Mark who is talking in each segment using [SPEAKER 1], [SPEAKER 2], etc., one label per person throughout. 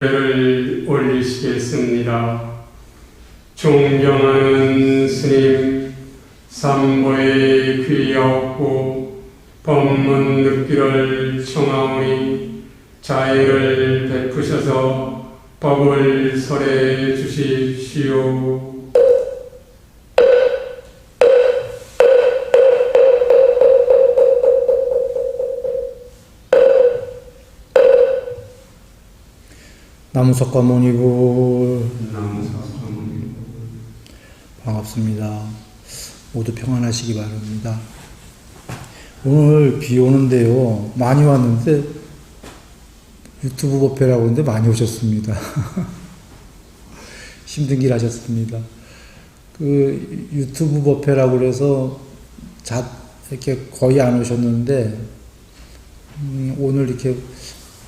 [SPEAKER 1] 를 올리시겠습니다. 존경하는 스님, 삼보에 귀하옵고 법문 듣기를 청하오니 자애를 베푸셔서 법을 설해 주십시오.
[SPEAKER 2] 나무석가모니불 반갑습니다. 모두 평안하시기 바랍니다. 오늘 비 오는데요. 많이 왔는데 유튜브 법회라고 하는데 많이 오셨습니다. 힘든 길 하셨습니다. 그 유튜브 법회라고 그래서 이렇게 거의 안 오셨는데 오늘 이렇게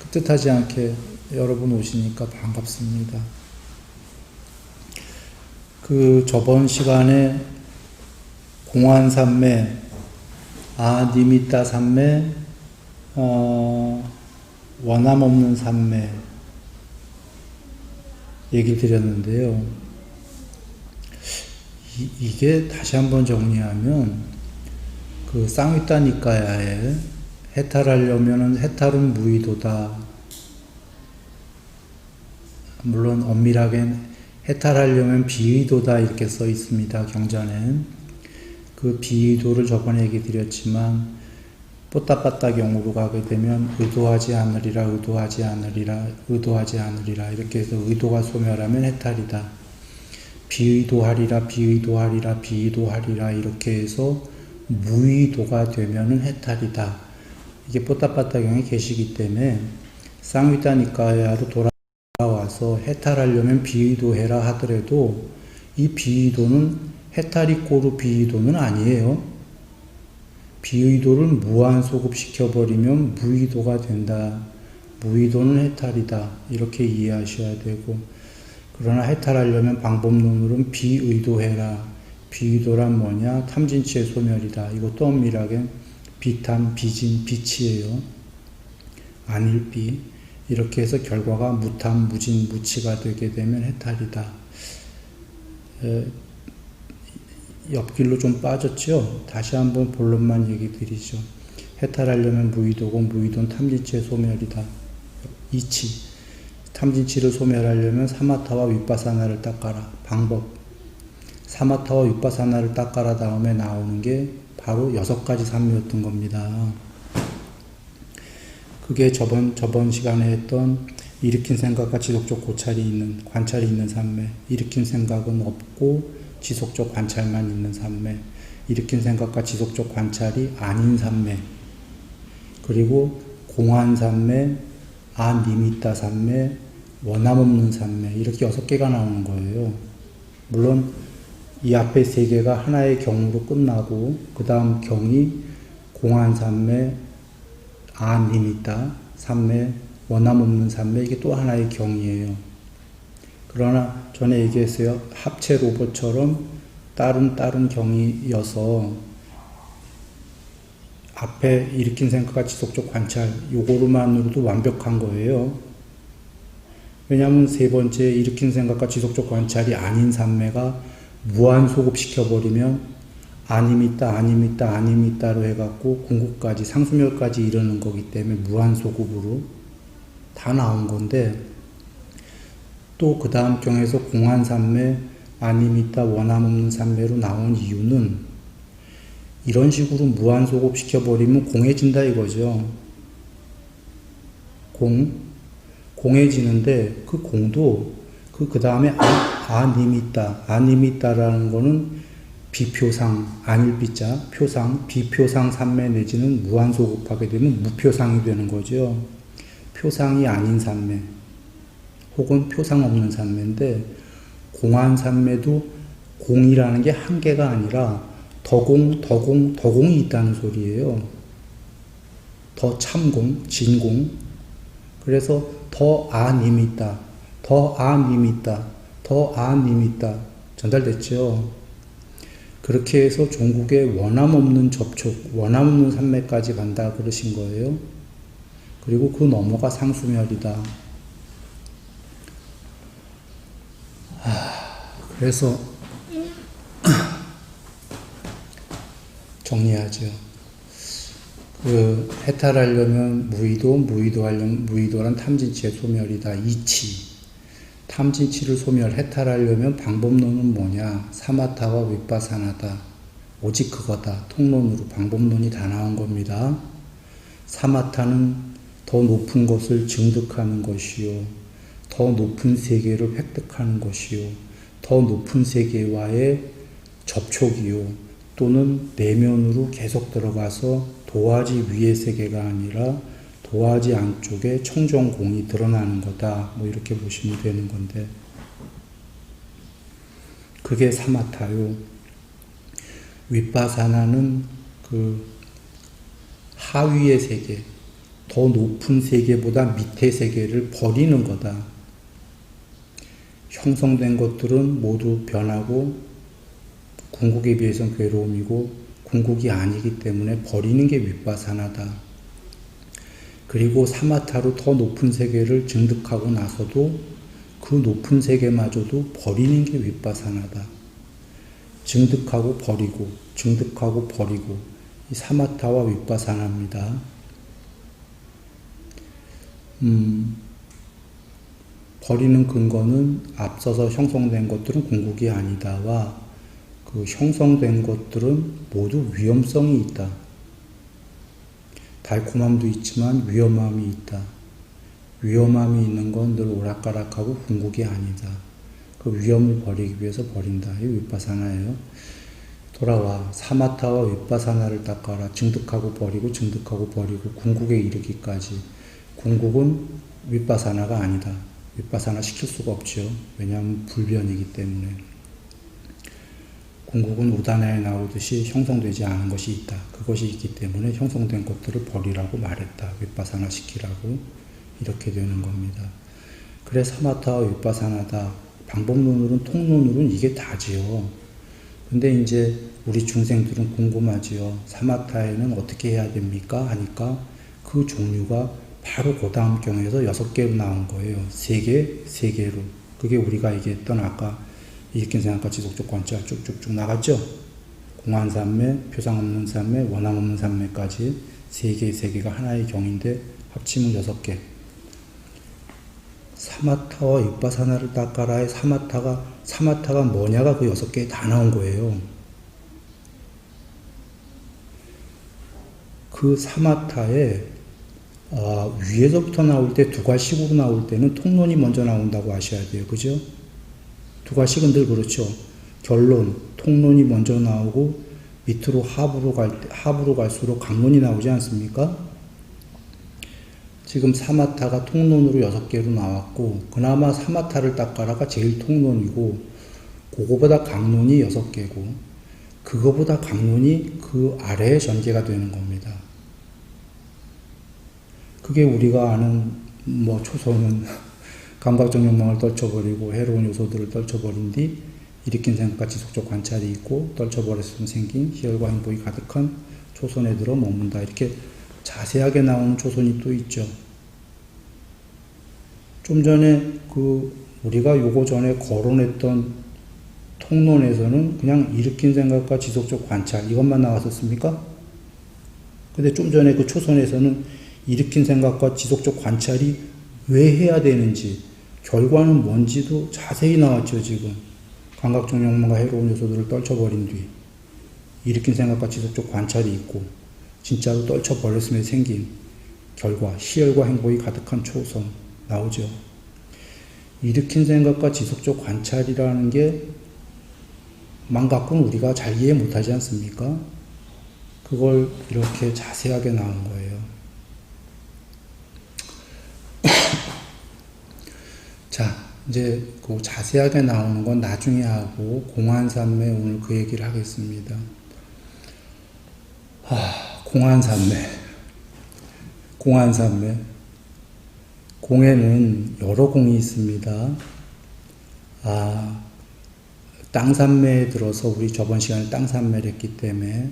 [SPEAKER 2] 뜻하지 않게 여러분 오시니까 반갑습니다. 그 저번 시간에 공안삼매, 아니미따 삼매, 원함없는 삼매 얘기 드렸는데요. 이게 다시 한번 정리하면 그 쌍위따 니까야에 해탈하려면은 해탈은 무의도다. 물론 엄밀하게 해탈하려면 비의도다 이렇게 써 있습니다. 경전엔. 그 비의도를 저번에 얘기 드렸지만 뽀따빠따 경우로 가게 되면 의도하지 않으리라 의도하지 않으리라 의도하지 않으리라 이렇게 해서 의도가 소멸하면 해탈이다. 비의도하리라 비의도하리라 비의도하리라 이렇게 해서 무의도가 되면은 해탈이다. 이게 뽀따빠따 경에 계시기 때문에 쌍위따 니까야로 돌아와서 해탈하려면 비의도해라 하더라도 이 비의도는 해탈이 꼬르 비의도는 아니에요. 비의도를 무한소급시켜버리면 무의도가 된다. 무의도는 해탈이다. 이렇게 이해하셔야 되고, 그러나 해탈하려면 방법론으로는 비의도해라. 비의도란 뭐냐? 탐진치의 소멸이다. 이것도 엄밀하게 비탐, 비진, 비치예요. 안일비. 이렇게 해서 결과가 무탐, 무진, 무치가 되게 되면 해탈이다. 옆길로 좀 빠졌죠? 다시 한번 본론만 얘기 드리죠. 해탈하려면 무의도고 무의도는 탐진치의 소멸이다. 이치. 탐진치를 소멸하려면 사마타와 윗바사나를 닦아라. 방법. 사마타와 윗바사나를 닦아라 다음에 나오는 게 바로 6가지 삼매였던 겁니다. 그게 저번 시간에 했던 일으킨 생각과 지속적 관찰이 있는 삼매. 일으킨 생각은 없고 지속적 관찰만 있는 삼매. 일으킨 생각과 지속적 관찰이 아닌 삼매. 그리고 공안 삼매, 아니미따 삼매, 원함없는 삼매. 이렇게 6개가 나오는 거예요. 물론 이 앞에 3개가 하나의 경으로 끝나고 그 다음 경이 공안 삼매, 아니미따 삼매, 원함없는 삼매, 이게 또 하나의 경이에요. 그러나 전에 얘기했어요. 합체 로봇처럼 다른 경이어서 앞에 일으킨 생각과 지속적 관찰 요거로만으로도 완벽한 거예요. 왜냐하면 3번째 일으킨 생각과 지속적 관찰이 아닌 삼매가 무한소급시켜버리면 아니미따로 해갖고 궁극까지 상수멸까지 이르는 거기 때문에 무한소급으로 다 나온 건데, 또 그 다음 경에서 공안삼매, 아니미따, 원함없는 삼매로 나온 이유는 이런 식으로 무한소급 시켜버리면 공해진다 이거죠. 공해지는데 그 공도 그 다음에 아니미따라는 거는 비표상, 아닐비자, 표상, 비표상 삼매 내지는 무한소급하게 되면 무표상이 되는 거죠. 표상이 아닌 삼매, 혹은 표상 없는 삼매인데, 공안 삼매도 공이라는 게 한계가 아니라 더공이 있다는 소리예요. 더 참공, 진공. 그래서 더 아니미따 전달됐죠. 그렇게 해서 종국에 원함없는 접촉, 원함없는 삼매까지 간다 그러신 거예요. 그리고 그 넘어가 상수멸이다. 그래서 정리하죠. 해탈하려면 무의도란 탐진치의 소멸이다. 이치. 탐진치를 해탈하려면 방법론은 뭐냐? 사마타와 윗바사나다. 오직 그거다. 통론으로 방법론이 다 나온 겁니다. 사마타는 더 높은 것을 증득하는 것이요. 더 높은 세계를 획득하는 것이요. 더 높은 세계와의 접촉이요. 또는 내면으로 계속 들어가서 도화지 위의 세계가 아니라 도화지 안쪽에 청정공이 드러나는 거다. 뭐 이렇게 보시면 되는 건데, 그게 사마타요. 윗바사나는 그 하위의 세계, 더 높은 세계보다 밑의 세계를 버리는 거다. 형성된 것들은 모두 변하고 궁극에 비해서는 괴로움이고 궁극이 아니기 때문에 버리는 게 윗바사나다. 그리고 사마타로 더 높은 세계를 증득하고 나서도 그 높은 세계마저도 버리는 게 윗바사나다. 증득하고 버리고 증득하고 버리고, 이 사마타와 윗바사나입니다. 버리는 근거는 앞서서 형성된 것들은 궁극이 아니다와 그 형성된 것들은 모두 위험성이 있다. 달콤함도 있지만 위험함이 있다. 위험함이 있는 건 늘 오락가락하고 궁극이 아니다. 그 위험을 버리기 위해서 버린다. 이 윗바사나예요. 돌아와. 사마타와 윗바사나를 닦아라. 증득하고 버리고 증득하고 버리고 궁극에 이르기까지. 궁극은 윗바사나가 아니다. 윗바사나 시킬 수가 없죠. 왜냐하면 불변이기 때문에. 궁극은 우다나에 나오듯이 형성되지 않은 것이 있다. 그것이 있기 때문에 형성된 것들을 버리라고 말했다. 윗바사나 시키라고. 이렇게 되는 겁니다. 그래 사마타와 윗바사나다. 방법론으로는 통론으로는 이게 다지요. 근데 이제 우리 중생들은 궁금하지요. 사마타에는 어떻게 해야 됩니까? 하니까 그 종류가 바로 그 다음 경에서 6개로 나온 거예요. 3개로. 그게 우리가 얘기했던 아까 일으킨 생각과 지속적 관찰 쭉쭉쭉 나갔죠? 공안산매, 표상 없는 산매, 원함 없는 산매까지 3개가 하나의 경인데 합치면 6개. 사마타와 윗바사나를 닦아라의 사마타가 뭐냐가 그 6개에 다 나온 거예요. 그 사마타에 위에서부터 나올 때 두 가식으로 나올 때는 통론이 먼저 나온다고 아셔야 돼요. 그죠? 두 가식은 늘 그렇죠. 결론, 통론이 먼저 나오고 밑으로 하부로 갈수록 강론이 나오지 않습니까? 지금 사마타가 통론으로 6개로 나왔고 그나마 사마타를 닦아라가 제일 통론이고 그거보다 강론이 6개고 그거보다 강론이 그 아래의 전개가 되는 겁니다. 그게 우리가 아는 초소는 감각적 욕망을 떨쳐버리고 해로운 요소들을 떨쳐버린 뒤 일으킨 생각과 지속적 관찰이 있고 떨쳐버렸으면 생긴 희열과 행복이 가득한 초선에 들어 머문다. 이렇게 자세하게 나오는 초선이 또 있죠. 좀 전에 우리가 요거 전에 거론했던 통론에서는 그냥 일으킨 생각과 지속적 관찰 이것만 나왔었습니까? 근데 좀 전에 그 초선에서는 일으킨 생각과 지속적 관찰이 왜 해야 되는지 결과는 뭔지도 자세히 나왔죠. 지금 감각적 욕망과 해로운 요소들을 떨쳐버린 뒤 일으킨 생각과 지속적 관찰이 있고 진짜로 떨쳐버렸음에 생긴 결과 희열과 행복이 가득한 초선 나오죠. 일으킨 생각과 지속적 관찰이라는 게 망각은 우리가 잘 이해 못하지 않습니까? 그걸 이렇게 자세하게 나온 거예요. 자, 이제 그 자세하게 나오는 건 나중에 하고 공안산매 오늘 그 얘기를 하겠습니다. 공안산매. 공에는 여러 공이 있습니다. 땅산매에 들어서 우리 저번 시간에 땅산매를 했기 때문에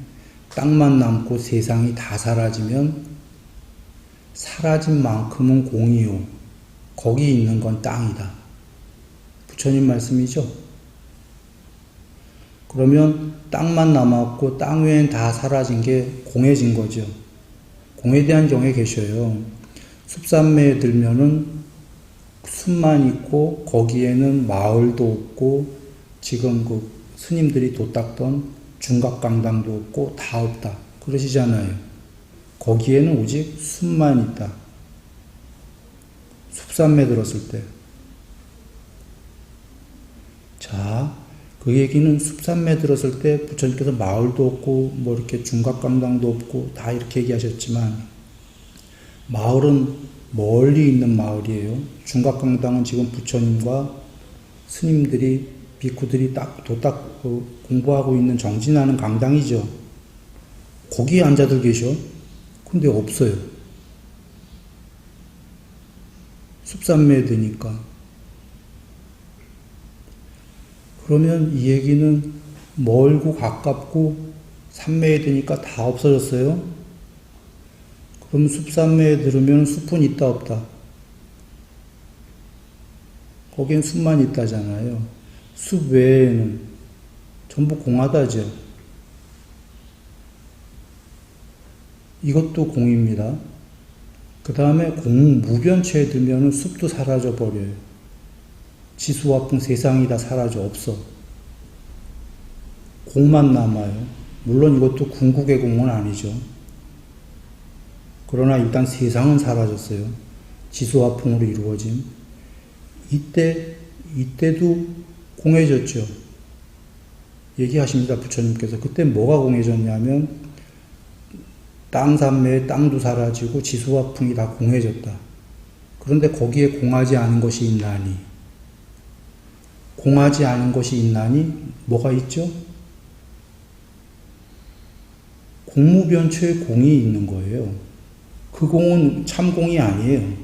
[SPEAKER 2] 땅만 남고 세상이 다 사라지면 사라진 만큼은 공이요. 거기 있는 건 땅이다. 부처님 말씀이죠. 그러면 땅만 남았고 땅 외엔 다 사라진 게 공해진 거죠. 공에 대한 경에 계셔요. 숲산매에 들면은 숲만 있고 거기에는 마을도 없고 지금 그 스님들이 도 닦던 중각강당도 없고 다 없다. 그러시잖아요. 거기에는 오직 숲만 있다. 숲산매 들었을 때. 자, 그 얘기는 숲산매 들었을 때 부처님께서 마을도 없고 뭐 이렇게 중각강당도 없고 다 이렇게 얘기하셨지만 마을은 멀리 있는 마을이에요. 중각강당은 지금 부처님과 스님들이 비쿠들이 공부하고 있는 정진하는 강당이죠. 거기에 앉아들 계셔. 근데 없어요. 숲산매에 드니까. 그러면 이 얘기는 멀고 가깝고 산매에 드니까 다 없어졌어요. 그럼 숲산매에 들으면 숲은 있다 없다. 거긴 숲만 있다잖아요. 숲 외에는 전부 공하다죠. 이것도 공입니다. 그 다음에 공무변체에 들면 숲도 사라져 버려요. 지수화풍 세상이 다 사라져 없어. 공만 남아요. 물론 이것도 궁극의 공은 아니죠. 그러나 일단 세상은 사라졌어요. 지수화풍으로 이루어진. 이때도 공해졌죠. 얘기하십니다. 부처님께서. 그때 뭐가 공해졌냐면 땅산매에 땅도 사라지고 지수화풍이 다 공해졌다. 그런데 거기에 공하지 않은 것이 있나니? 공하지 않은 것이 있나니? 뭐가 있죠? 공무변초에 공이 있는 거예요. 그 공은 참공이 아니에요.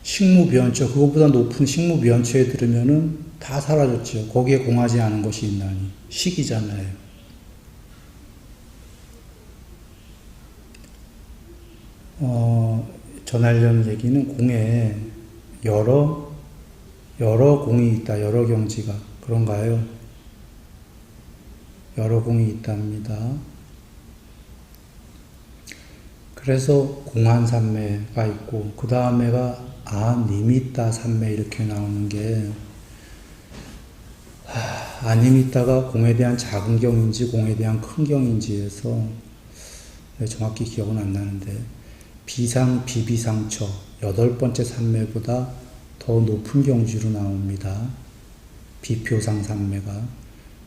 [SPEAKER 2] 식무변초, 그것보다 높은 식무변초에 들으면은 다 사라졌죠. 거기에 공하지 않은 것이 있나니. 식이잖아요. 전하려는 얘기는 공에 여러 공이 있다. 여러 경지가. 그런가요? 여러 공이 있답니다. 그래서 공한산매가 있고 그 다음에가 아니미따 산매 이렇게 나오는 게 아니미따가 공에 대한 작은 경인지 공에 대한 큰 경인지에서 정확히 기억은 안 나는데 비상 비비상처 8번째 산매보다 더 높은 경지로 나옵니다. 비표상 산매가.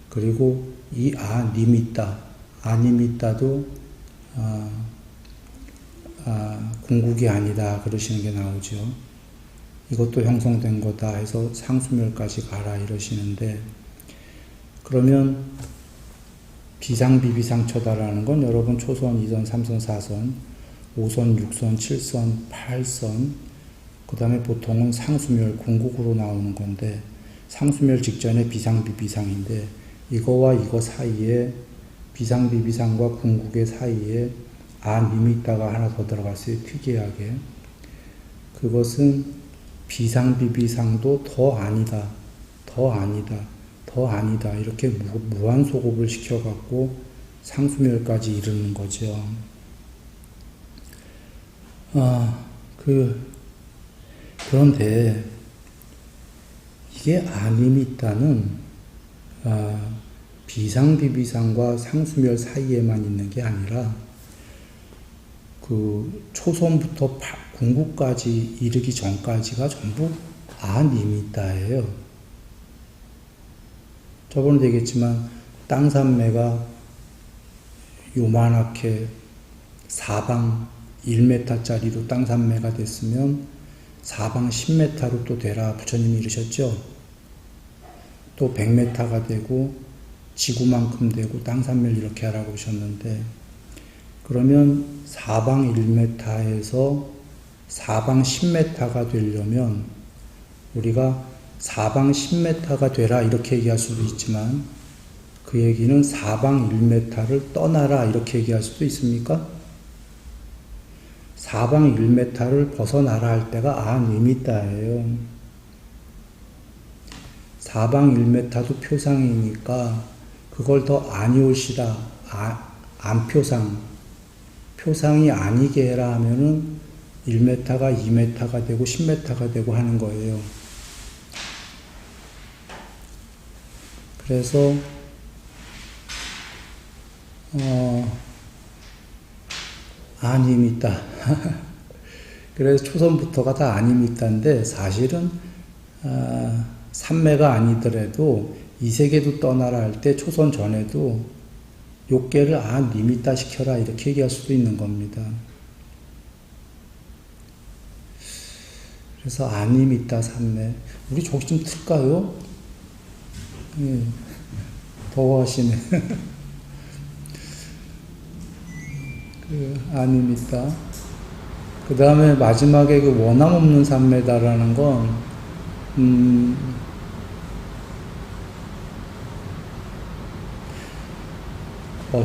[SPEAKER 2] 그리고 이 아니미따도 궁극이 아니다 그러시는 게 나오죠. 이것도 형성된 거다 해서 상수멸까지 가라 이러시는데, 그러면 비상비비상처다라는 건 여러분 초선, 2선, 3선, 4선, 5선, 6선, 7선, 8선, 그 다음에 보통은 상수멸, 궁극으로 나오는 건데 상수멸 직전에 비상비비상인데 이거와 이거 사이에 비상비비상과 궁극의 사이에 아니미따가 하나 더 들어갔어요. 특이하게. 그것은 비상비비상도 더 아니다. 이렇게 무한소급을 시켜갖고 상수멸까지 이르는 거죠. 그런데 이게 아니미따는 비상비비상과 상수멸 사이에만 있는 게 아니라 그 초선부터 궁극까지 이르기 전까지가 전부 아니미따예요. 저번에 얘기했지만 땅산매가 요만하게 사방 1m짜리로 땅산매가 됐으면 사방 10m로 또 되라 부처님이 이르셨죠. 또 100m가 되고 지구만큼 되고 땅산매를 이렇게 하라고 하셨는데, 그러면 사방 1m에서 사방 10m가 되려면 우리가 사방 10m가 되라 이렇게 얘기할 수도 있지만 그 얘기는 사방 1m를 떠나라 이렇게 얘기할 수도 있습니까? 사방 1m를 벗어나라 할 때가 아니미따예요. 사방 1m도 표상이니까 그걸 더 아니올시다, 안표상, 표상이 아니게 해라 하면은 1m가 2m가 되고 10m가 되고 하는 거예요. 그래서 아님있다. 그래서 초선부터가 다 아님있다인데 사실은 삼매가 아니더라도 이 세계도 떠나라 할 때 초선 전에도 욕계를 아님있다 시켜라 이렇게 얘기할 수도 있는 겁니다. 그래서 아님있다 삼매. 우리 저기 좀 틀까요? 예, 더워하시네. 아님있다. 그 다음에 마지막에 그 원함 없는 삼매다라는 건,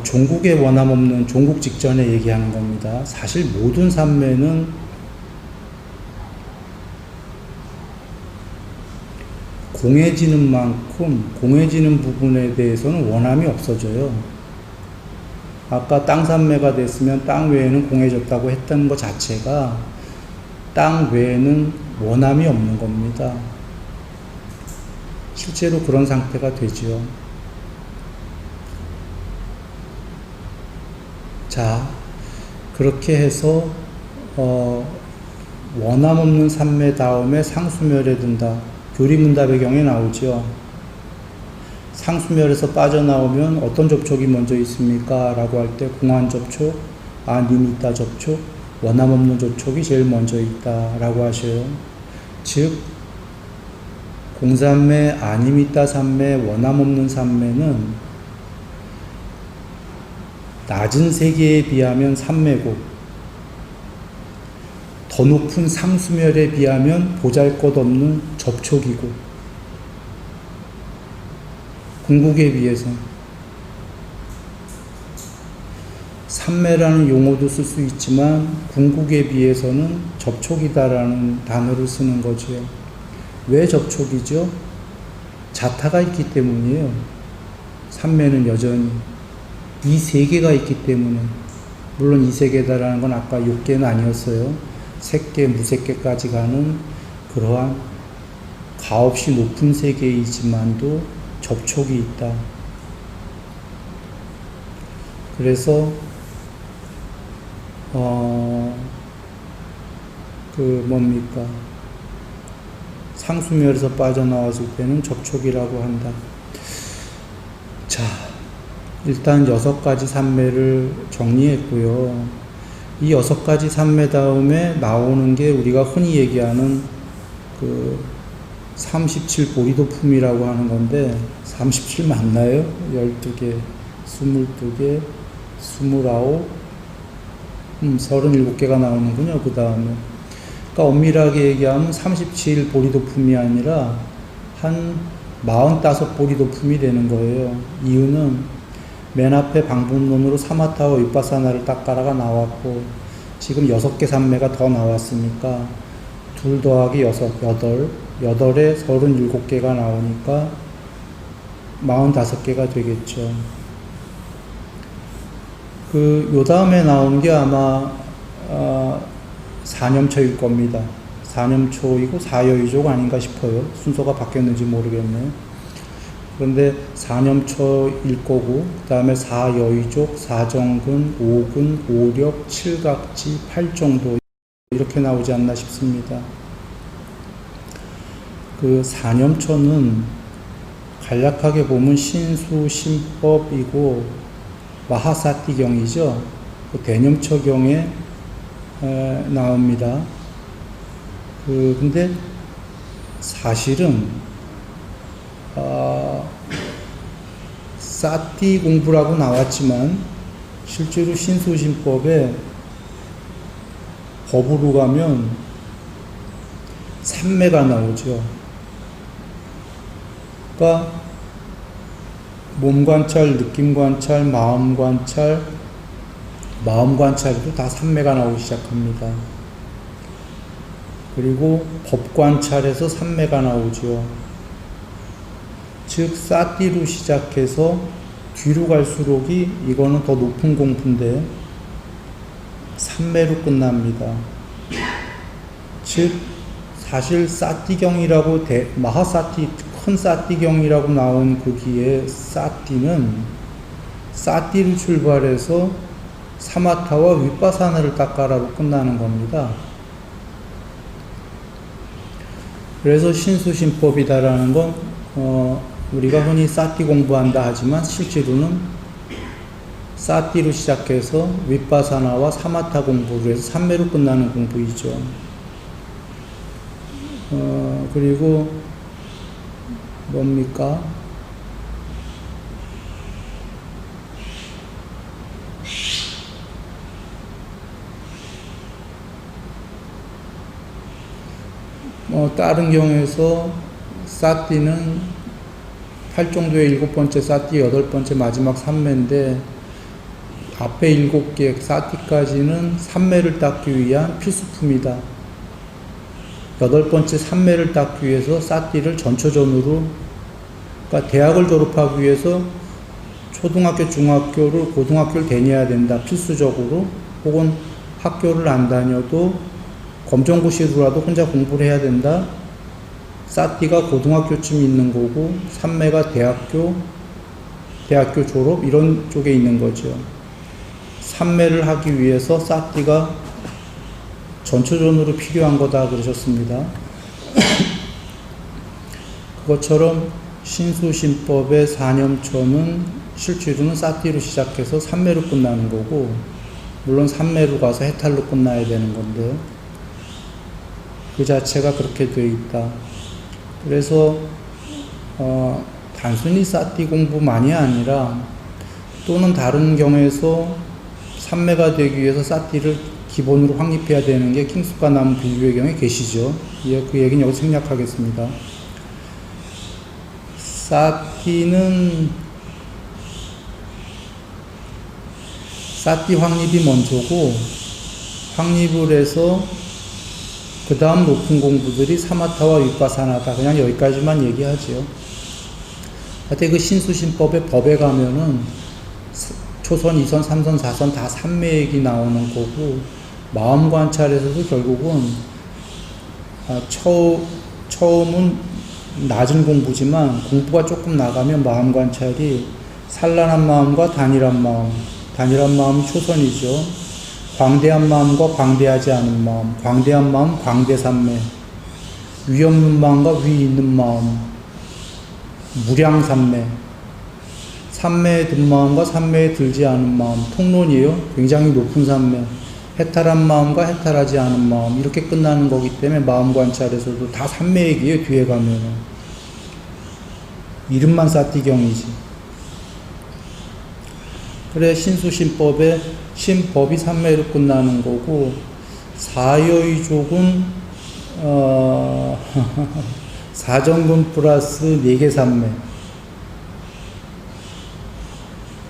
[SPEAKER 2] 종국의 원함 없는 종국 직전에 얘기하는 겁니다. 사실 모든 삼매는 공해지는 만큼, 공해지는 부분에 대해서는 원함이 없어져요. 아까 땅 삼매가 됐으면 땅 외에는 공해졌다고 했던 것 자체가 땅 외에는 원함이 없는 겁니다. 실제로 그런 상태가 되죠. 자, 그렇게 해서 원함 없는 삼매 다음에 상수멸에 든다. 교리문답의 경에 나오죠. 상수멸에서 빠져나오면 어떤 접촉이 먼저 있습니까? 라고 할 때 공안접촉, 아님있다 접촉, 원함 없는 접촉이 제일 먼저 있다 라고 하셔요. 즉 공삼매, 아님있다 삼매, 원함 없는 삼매는 낮은 세계에 비하면 삼매고 더 높은 상수멸에 비하면 보잘것없는 접촉이고 궁극에 비해서 삼매라는 용어도 쓸 수 있지만 궁극에 비해서는 접촉이다라는 단어를 쓰는 거죠. 왜 접촉이죠? 자타가 있기 때문이에요. 삼매는 여전히 이 세계가 있기 때문에, 물론 이 세계다라는 건 아까 6개는 아니었어요. 색계, 무색계까지 가는 그러한 가없이 높은 세계이지만도 접촉이 있다. 그래서 상수멸에서 빠져나왔을 때는 접촉이라고 한다. 자, 일단 6가지 삼매를 정리했고요. 이 6가지 삼매 다음에 나오는 게 우리가 흔히 얘기하는 그 37 보리도품이라고 하는 건데, 37 맞나요? 12개, 22개, 29, 37개가 나오는군요. 그 다음에. 그러니까 엄밀하게 얘기하면 37 보리도품이 아니라 한 45 보리도품이 되는 거예요. 이유는 맨 앞에 방법론으로 사마타와 윗바사나를 닦아라가 나왔고, 지금 6개 삼매가 더 나왔으니까 2 더하기 6, 8에 37개가 나오니까 45개가 되겠죠. 요 다음에 나온 게 아마, 4념초일 겁니다. 4념초이고 4여의족 아닌가 싶어요. 순서가 바뀌었는지 모르겠네요. 그런데 4념초일 거고, 그 다음에 4여의족, 4정근, 5근, 5력, 7각지, 8정도 이렇게 나오지 않나 싶습니다. 그 4념초는 간략하게 보면 신수, 신법이고 마하사띠경이죠. 그 대념초경에 나옵니다. 근데 사실은 사띠 공부라고 나왔지만 실제로 신수신법에 법으로 가면 삼매가 나오죠. 그러니까 몸관찰, 느낌관찰, 마음관찰도 다 삼매가 나오기 시작합니다. 그리고 법관찰에서 삼매가 나오죠. 즉 사띠로 시작해서 뒤로 갈수록이 이거는 더 높은 공부인데 삼매로 끝납니다. 즉 사실 사띠경이라고 마하사띠 큰 사띠경이라고 나온 거기에 사띠는 사띠를 출발해서 사마타와 윗바사나를 닦아라로 끝나는 겁니다. 그래서 신수신법이다라는 건 우리가 흔히 사띠 공부한다 하지만 실제로는 사띠로 시작해서 윗바사나와 사마타 공부를 해서 삼매로 끝나는 공부이죠. 그리고 뭡니까? 다른 경우에서 사띠는 8정도의 7번째 사띠, 8번째 마지막 삼매인데 앞에 7개 사띠까지는 삼매를 닦기 위한 필수품이다. 8번째 삼매를 닦기 위해서 사띠를 전초전으로, 그러니까 대학을 졸업하기 위해서 초등학교, 중학교를, 고등학교를 다녀야 된다. 필수적으로. 혹은 학교를 안 다녀도 검정고시로라도 혼자 공부를 해야 된다. 사띠가 고등학교쯤 있는 거고 삼매가 대학교 졸업 이런 쪽에 있는 거죠. 삼매를 하기 위해서 사띠가 전초전으로 필요한 거다 그러셨습니다. 그것처럼 신수신법의 사념처는 실제로는 사띠로 시작해서 삼매로 끝나는 거고, 물론 삼매로 가서 해탈로 끝나야 되는 건데 그 자체가 그렇게 되어 있다. 그래서 단순히 사띠 공부만이 아니라 또는 다른 경우에서 삼매가 되기 위해서 사띠를 기본으로 확립해야 되는 게 킹수가 나무 비유의 경우에 계시죠. 예, 그 얘기는 여기서 생략하겠습니다. 사띠는 사띠 확립이 먼저고, 확립을 해서 그 다음 높은 공부들이 사마타와 윗바사나다. 그냥 여기까지만 얘기하죠. 하여튼 그 신수신법의 법에 가면은 초선, 2선, 3선, 4선 다 삼매 얘기 나오는 거고, 마음 관찰에서도 결국은 처음은 낮은 공부지만 공부가 조금 나가면 마음 관찰이 산란한 마음과 단일한 마음이 초선이죠. 광대한 마음과 광대하지 않은 마음, 광대한 마음, 광대삼매, 위 없는 마음과 위 있는 마음, 무량삼매, 삼매에 든 마음과 삼매에 들지 않은 마음, 통론이에요. 굉장히 높은 삼매, 해탈한 마음과 해탈하지 않은 마음, 이렇게 끝나는 거기 때문에 마음 관찰에서도 다 삼매 얘기예요. 뒤에 가면은 이름만 사띠경이지. 그래 신수신법의 신법이 삼매로 끝나는 거고, 사여의족은 사정근 플러스 4개 삼매,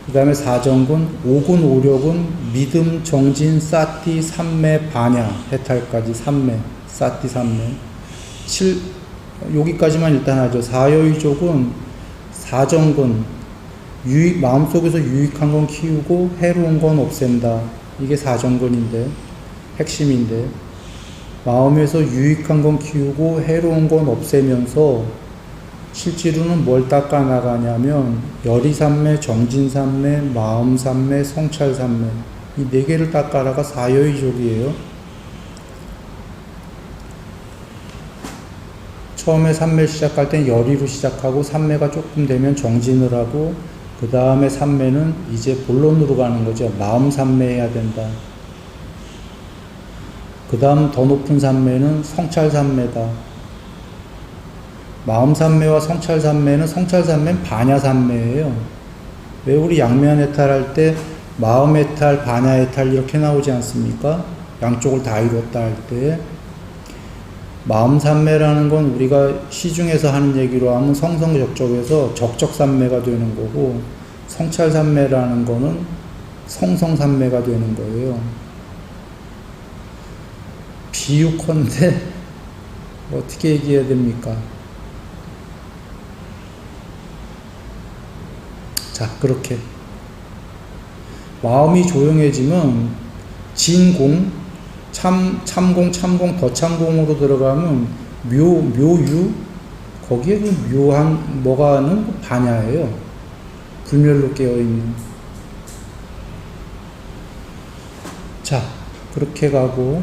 [SPEAKER 2] 그 다음에 사정근, 5근 5력은 믿음, 정진, 사띠, 삼매, 반야, 해탈까지 삼매, 사띠 삼매. 7, 여기까지만 일단 하죠. 사여의족은 사정근, 마음속에서 유익한 건 키우고 해로운 건 없앤다. 이게 사정근인데, 핵심인데, 마음에서 유익한 건 키우고 해로운 건 없애면서 실제로는 뭘 닦아 나가냐면 열이삼매, 정진삼매, 마음삼매, 성찰삼매, 이 4개를 닦아라가 사여의족이에요. 처음에 삼매 시작할 땐 열이로 시작하고 삼매가 조금 되면 정진을 하고, 그 다음에 삼매는 이제 본론으로 가는 거죠. 마음 삼매 해야 된다. 그 다음 더 높은 삼매는 성찰 삼매다. 마음 삼매와 성찰 삼매는, 성찰 삼매는 반야 삼매예요. 왜 우리 양면 해탈할 때 마음 해탈, 반야 해탈 이렇게 나오지 않습니까? 양쪽을 다 이뤘다 할 때. 마음 삼매라는 건 우리가 시중에서 하는 얘기로 하면 성성적적에서 적적삼매가 되는 거고, 성찰삼매라는 거는 성성삼매가 되는 거예요. 비유컨대 어떻게 얘기해야 됩니까? 자, 그렇게 마음이 조용해지면 진공, 참공, 더참공으로 들어가면 묘유, 거기에 그 묘한 뭐가는 반야예요. 불멸로 깨어있는. 자, 그렇게 가고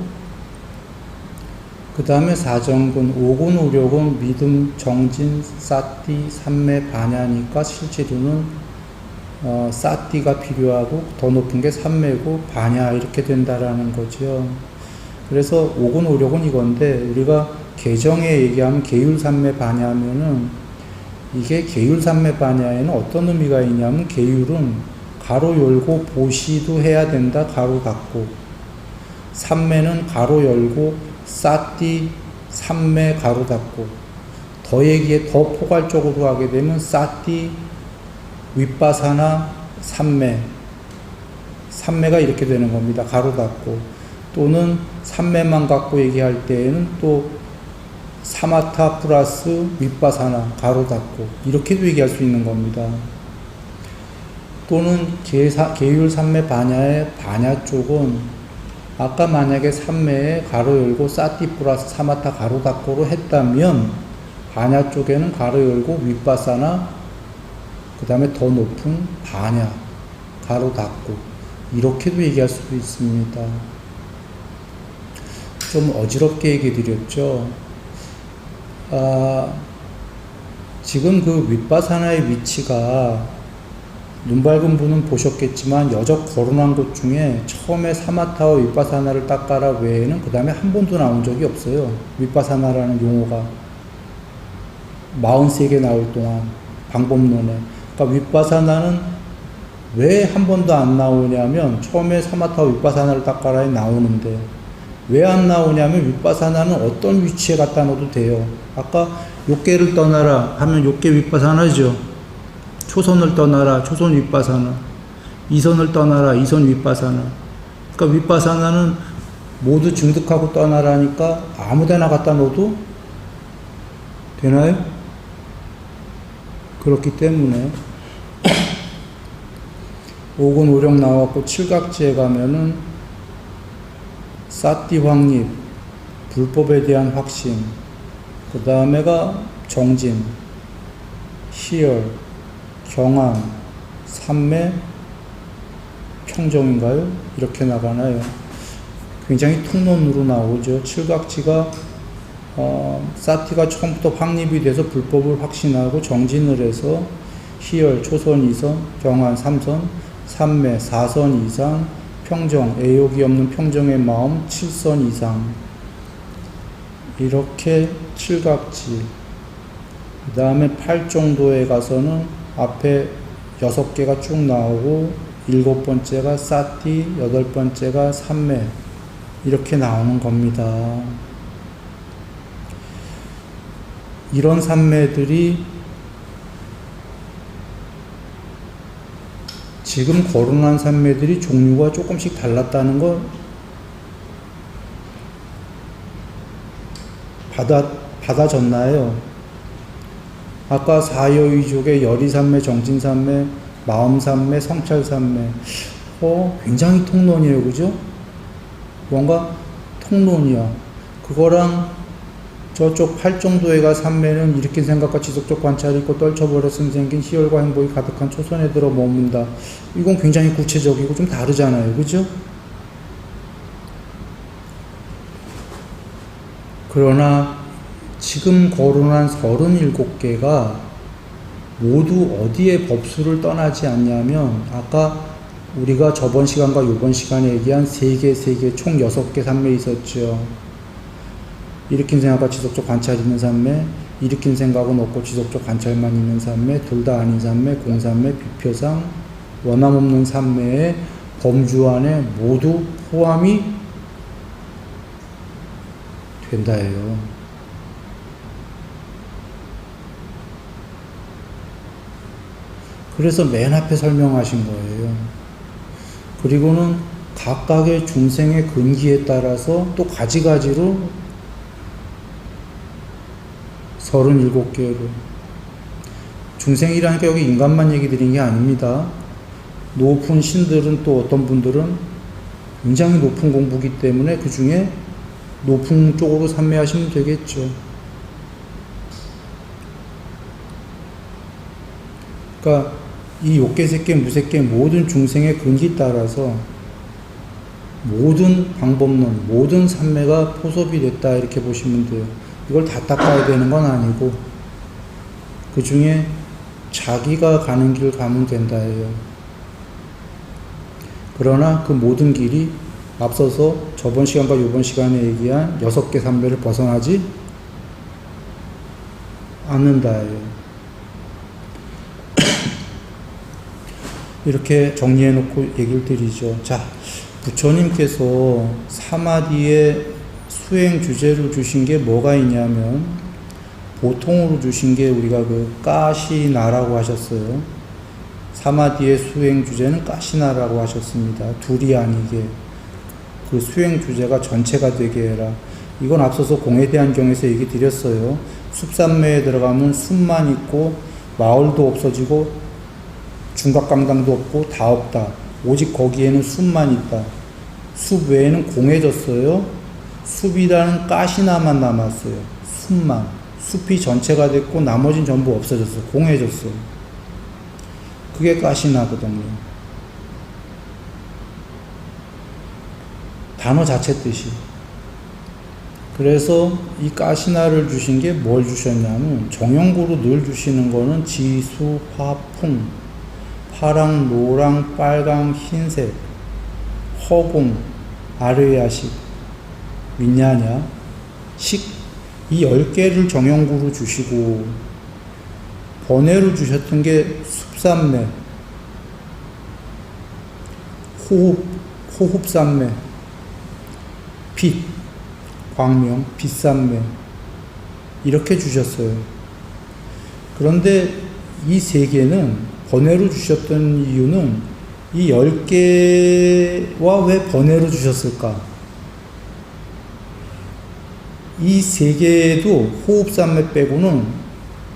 [SPEAKER 2] 그 다음에 사정근, 오근, 오력은 믿음, 정진, 사띠, 삼매, 반야니까 실제로는 사띠가 필요하고 더 높은 게 삼매고 반야 이렇게 된다라는 거죠. 그래서 오근, 오력은 이건데 우리가 개정에 얘기하면 계율삼매 반야하면은 이게 계율삼매 반야에는 어떤 의미가 있냐면 계율은 가로 열고 보시도 해야 된다 가로 닫고, 삼매는 가로 열고 사띠 삼매 가로 닫고, 더 얘기에 더 포괄적으로 하게 되면 사띠 윗바사나 삼매가 이렇게 되는 겁니다. 가로 닫고. 또는 삼매만 갖고 얘기할 때에는 또 사마타 플러스 윗바사나 가로 닫고 이렇게도 얘기할 수 있는 겁니다. 또는 계율 삼매 반야의 반야 쪽은 아까 만약에 삼매에 가로 열고 사띠 플러스 사마타 가로 닫고로 했다면 반야 쪽에는 가로 열고 윗바사나 그 다음에 더 높은 반야 가로 닫고 이렇게도 얘기할 수도 있습니다. 좀 어지럽게 얘기 드렸죠. 지금 그 윗바사나의 위치가 눈 밝은 분은 보셨겠지만 여적 거론한 곳 중에 처음에 사마타와 윗바사나를 닦아라 외에는 그 다음에 한 번도 나온 적이 없어요. 윗바사나라는 용어가 43개 나올 동안 방법론에. 그러니까 윗바사나는 왜 한 번도 안 나오냐면 처음에 사마타와 윗바사나를 닦아라에 나오는데 왜 안 나오냐면 윗바사나는 어떤 위치에 갖다 놓어도 돼요. 아까 욕계를 떠나라 하면 욕계 윗바사나죠. 초선을 떠나라 초선 윗바사나, 이선을 떠나라 이선 윗바사나. 그러니까 윗바사나는 모두 증득하고 떠나라니까 아무데나 갖다 놓어도 되나요? 그렇기 때문에 오근 오력 나왔고 칠각지에 가면은 사띠 확립, 불법에 대한 확신, 그 다음에가 정진, 희열, 경안, 삼매, 평정인가요? 이렇게 나가나요? 굉장히 통론으로 나오죠. 칠각지가 사티가 처음부터 확립이 돼서 불법을 확신하고 정진을 해서 희열, 초선 2선, 경안 3선, 삼매 4선 이상, 평정, 애욕이 없는 평정의 마음 7선 이상. 이렇게 칠각지. 그 다음에 8정도에 가서는 앞에 6개가 쭉 나오고 7번째가 사띠, 8번째가 삼매 이렇게 나오는 겁니다. 이런 삼매들이 지금 거론한 삼매들이 종류가 조금씩 달랐다는 걸 받아졌나요? 아까 사여의족의 열이삼매, 정진삼매, 마음삼매, 성찰삼매 굉장히 통론이에요. 그죠? 뭔가 통론이야. 그거랑 저쪽 8정도에가 삼매는 일으킨 생각과 지속적 관찰이 있고 떨쳐버렸으면 생긴 희열과 행복이 가득한 초선에 들어 머문다. 이건 굉장히 구체적이고 좀 다르잖아요. 그죠? 그러나 지금 거론한 37개가 모두 어디에 법수를 떠나지 않냐면 아까 우리가 저번 시간과 이번 시간에 얘기한 3개 총 6개 삼매 있었죠. 일으킨 생각과 지속적 관찰이 있는 삼매, 일으킨 생각은 없고 지속적 관찰만 있는 삼매, 둘 다 아닌 삼매, 공삼매, 비표상, 원함 없는 삼매의 범주 안에 모두 포함이 된다예요. 그래서 맨 앞에 설명하신 거예요. 그리고는 각각의 중생의 근기에 따라서 또 가지가지로 37개로 중생이라니까 여기 인간만 얘기 드린 게 아닙니다. 높은 신들은 또 어떤 분들은 굉장히 높은 공부기 때문에 그 중에 높은 쪽으로 삼매하시면 되겠죠. 그러니까 이 욕계색계, 무색계 모든 중생의 근기 따라서 모든 방법론, 모든 삼매가 포섭이 됐다 이렇게 보시면 돼요. 이걸 다 닦아야 되는 건 아니고 그 중에 자기가 가는 길 가면 된다 해요. 그러나 그 모든 길이 앞서서 저번 시간과 이번 시간에 얘기한 6개 삼매를 벗어나지 않는다 해요. 이렇게 정리해놓고 얘기를 드리죠. 자, 부처님께서 사마디의 수행 주제를 주신 게 뭐가 있냐면 보통으로 주신 게 우리가 그 까시나라고 하셨어요. 사마디의 수행 주제는 까시나라고 하셨습니다. 둘이 아니게 그 수행 주제가 전체가 되게 해라. 이건 앞서서 공해대안경에서 얘기 드렸어요. 숲산매에 들어가면 숲만 있고 마을도 없어지고 중각강당도 없고 다 없다. 오직 거기에는 숲만 있다. 숲 외에는 공해졌어요. 숲이라는 까시나만 남았어요. 숲만. 숲이 전체가 됐고 나머진 전부 없어졌어요. 공해졌어요. 그게 까시나거든요. 단어 자체 뜻이. 그래서 이 까시나를 주신 게 뭘 주셨냐면 정형구로 늘 주시는 거는 지수, 화, 풍, 파랑, 노랑, 빨강, 흰색, 허공, 아르야식, 민야냐, 식, 이 10개를 정형구로 주시고 번외로 주셨던 게 숲산매, 호흡산매, 빛, 광명, 빛산매 이렇게 주셨어요. 그런데 이 3개는 번외로 주셨던 이유는 이 10개와 왜 번외로 주셨을까? 이 3개도 호흡산매 빼고는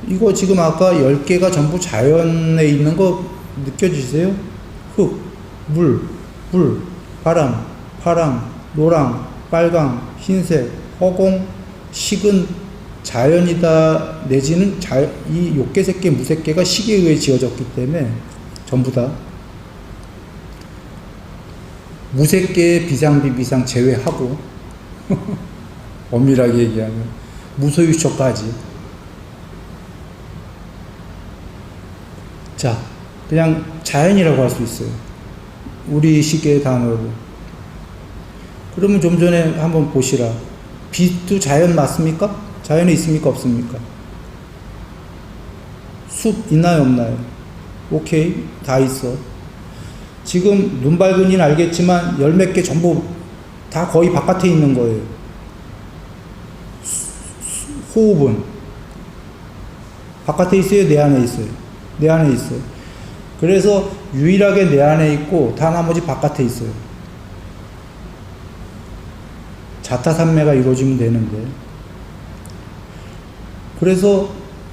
[SPEAKER 2] 이거 지금 아까 10개가 전부 자연에 있는 거 느껴지세요? 흙, 물, 바람, 파랑, 노랑, 빨강, 흰색, 허공, 식은 자연이다 내지는 이 욕계색계, 무색계가 식에 의해 지어졌기 때문에 전부 다 무색계의 비상비비상 제외하고 엄밀하게 얘기하면 무소유처까지. 자, 그냥 자연이라고 할 수 있어요. 우리 식의 단어로. 그러면 좀 전에 한번 보시라. 빛도 자연 맞습니까? 자연에 있습니까? 없습니까? 숲 있나요? 없나요? 오케이. 다 있어. 지금 눈 밝은 이는 알겠지만 열 몇 개 전부 다 거의 바깥에 있는 거예요. 호흡은 바깥에 있어요? 내 안에 있어요? 내 안에 있어요. 그래서 유일하게 내 안에 있고 다 나머지 바깥에 있어요. 자타산매가 이루어지면 되는데. 그래서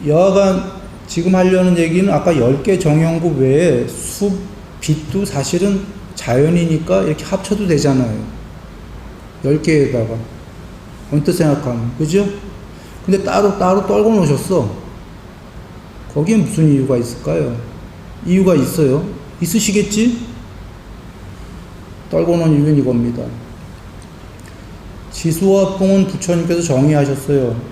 [SPEAKER 2] 여하간 지금 하려는 얘기는 아까 10개 정형구 외에 숲, 빛도 사실은 자연이니까 이렇게 합쳐도 되잖아요. 10개에다가. 언뜻 생각하면. 그죠? 근데 따로 떨궈 놓으셨어. 거기에 무슨 이유가 있을까요? 이유가 있어요. 있으시겠지? 떨궈 놓은 이유는 이겁니다. 지수와 풍은 부처님께서 정의하셨어요.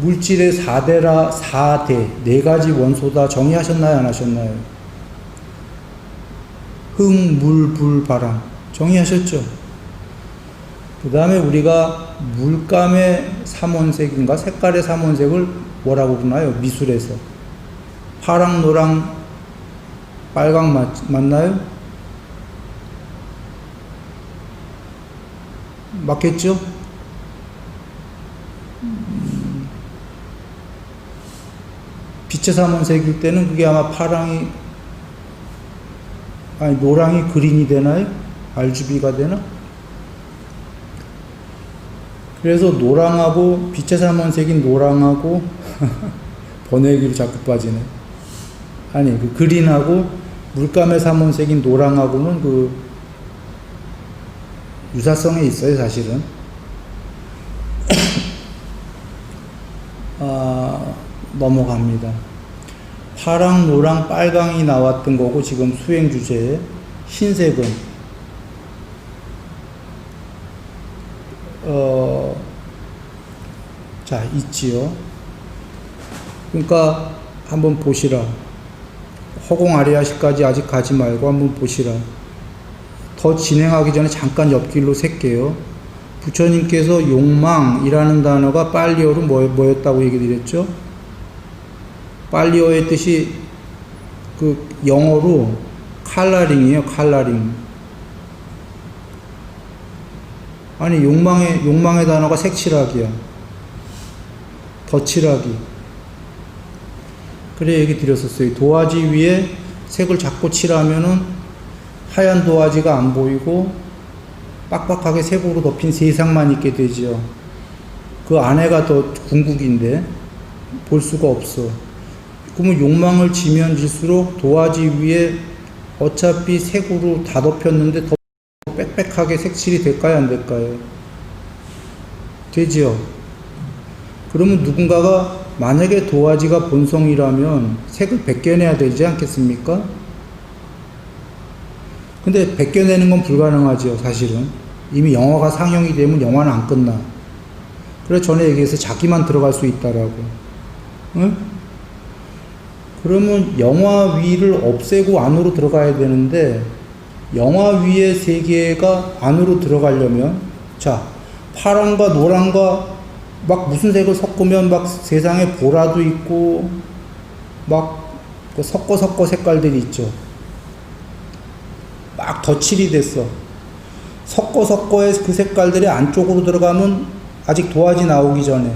[SPEAKER 2] 물질의 4대라 4대, 4가지 원소다 정의하셨나요? 안 하셨나요? 흙, 물, 불, 바람 정의하셨죠? 그 다음에 우리가 물감의 삼원색인가 색깔의 삼원색을 뭐라고 부르나요? 미술에서 파랑, 노랑, 빨강 맞나요? 맞겠죠? 빛의 삼원색일 때는 그게 아마 노랑이 그린이 되나요? RGB가 되나? 그래서 노랑하고 빛의 삼원색인 노랑하고 번외기로 자꾸 빠지네. 아니 그 그린하고 물감의 삼원색인 노랑하고는 그 유사성이 있어요 사실은. 넘어갑니다. 파랑, 노랑, 빨강이 나왔던 거고 지금 수행 주제에 흰색은 자 있지요. 그러니까 한번 보시라. 허공 아리아시까지 아직 가지 말고 한번 보시라. 더 진행하기 전에 잠깐 옆길로 셀게요. 부처님께서 욕망이라는 단어가 빨리어로 뭐였다고 얘기 드렸죠? 빨리어의 뜻이 그 영어로 칼라링이에요. 칼라링. 아니 욕망의 단어가 색칠하기야. 덧칠하기. 그래 얘기 드렸었어요. 도화지 위에 색을 자꾸 칠하면은 하얀 도화지가 안 보이고 빡빡하게 색으로 덮인 세상만 있게 되지요. 그 안에가 더 궁극인데 볼 수가 없어. 그러면 욕망을 지면 질수록 도화지 위에 어차피 색으로 다 덮였는데 더 빽빽하게 색칠이 될까요? 안 될까요? 되지요. 그러면 누군가가 만약에 도화지가 본성이라면 색을 벗겨내야 되지 않겠습니까? 근데 벗겨내는 건 불가능하죠, 사실은. 이미 영화가 상영이 되면 영화는 안 끝나. 그래서 전에 얘기해서 자기만 들어갈 수 있다라고. 응? 그러면 영화 위를 없애고 안으로 들어가야 되는데, 영화 위의 세계가 안으로 들어가려면, 자, 파랑과 노랑과 막 무슨 색을 섞으면 막 세상에 보라도 있고, 막 섞어 색깔들이 있죠. 막 덧칠이 됐어. 섞어의 그 색깔들이 안쪽으로 들어가면 아직 도화지 나오기 전에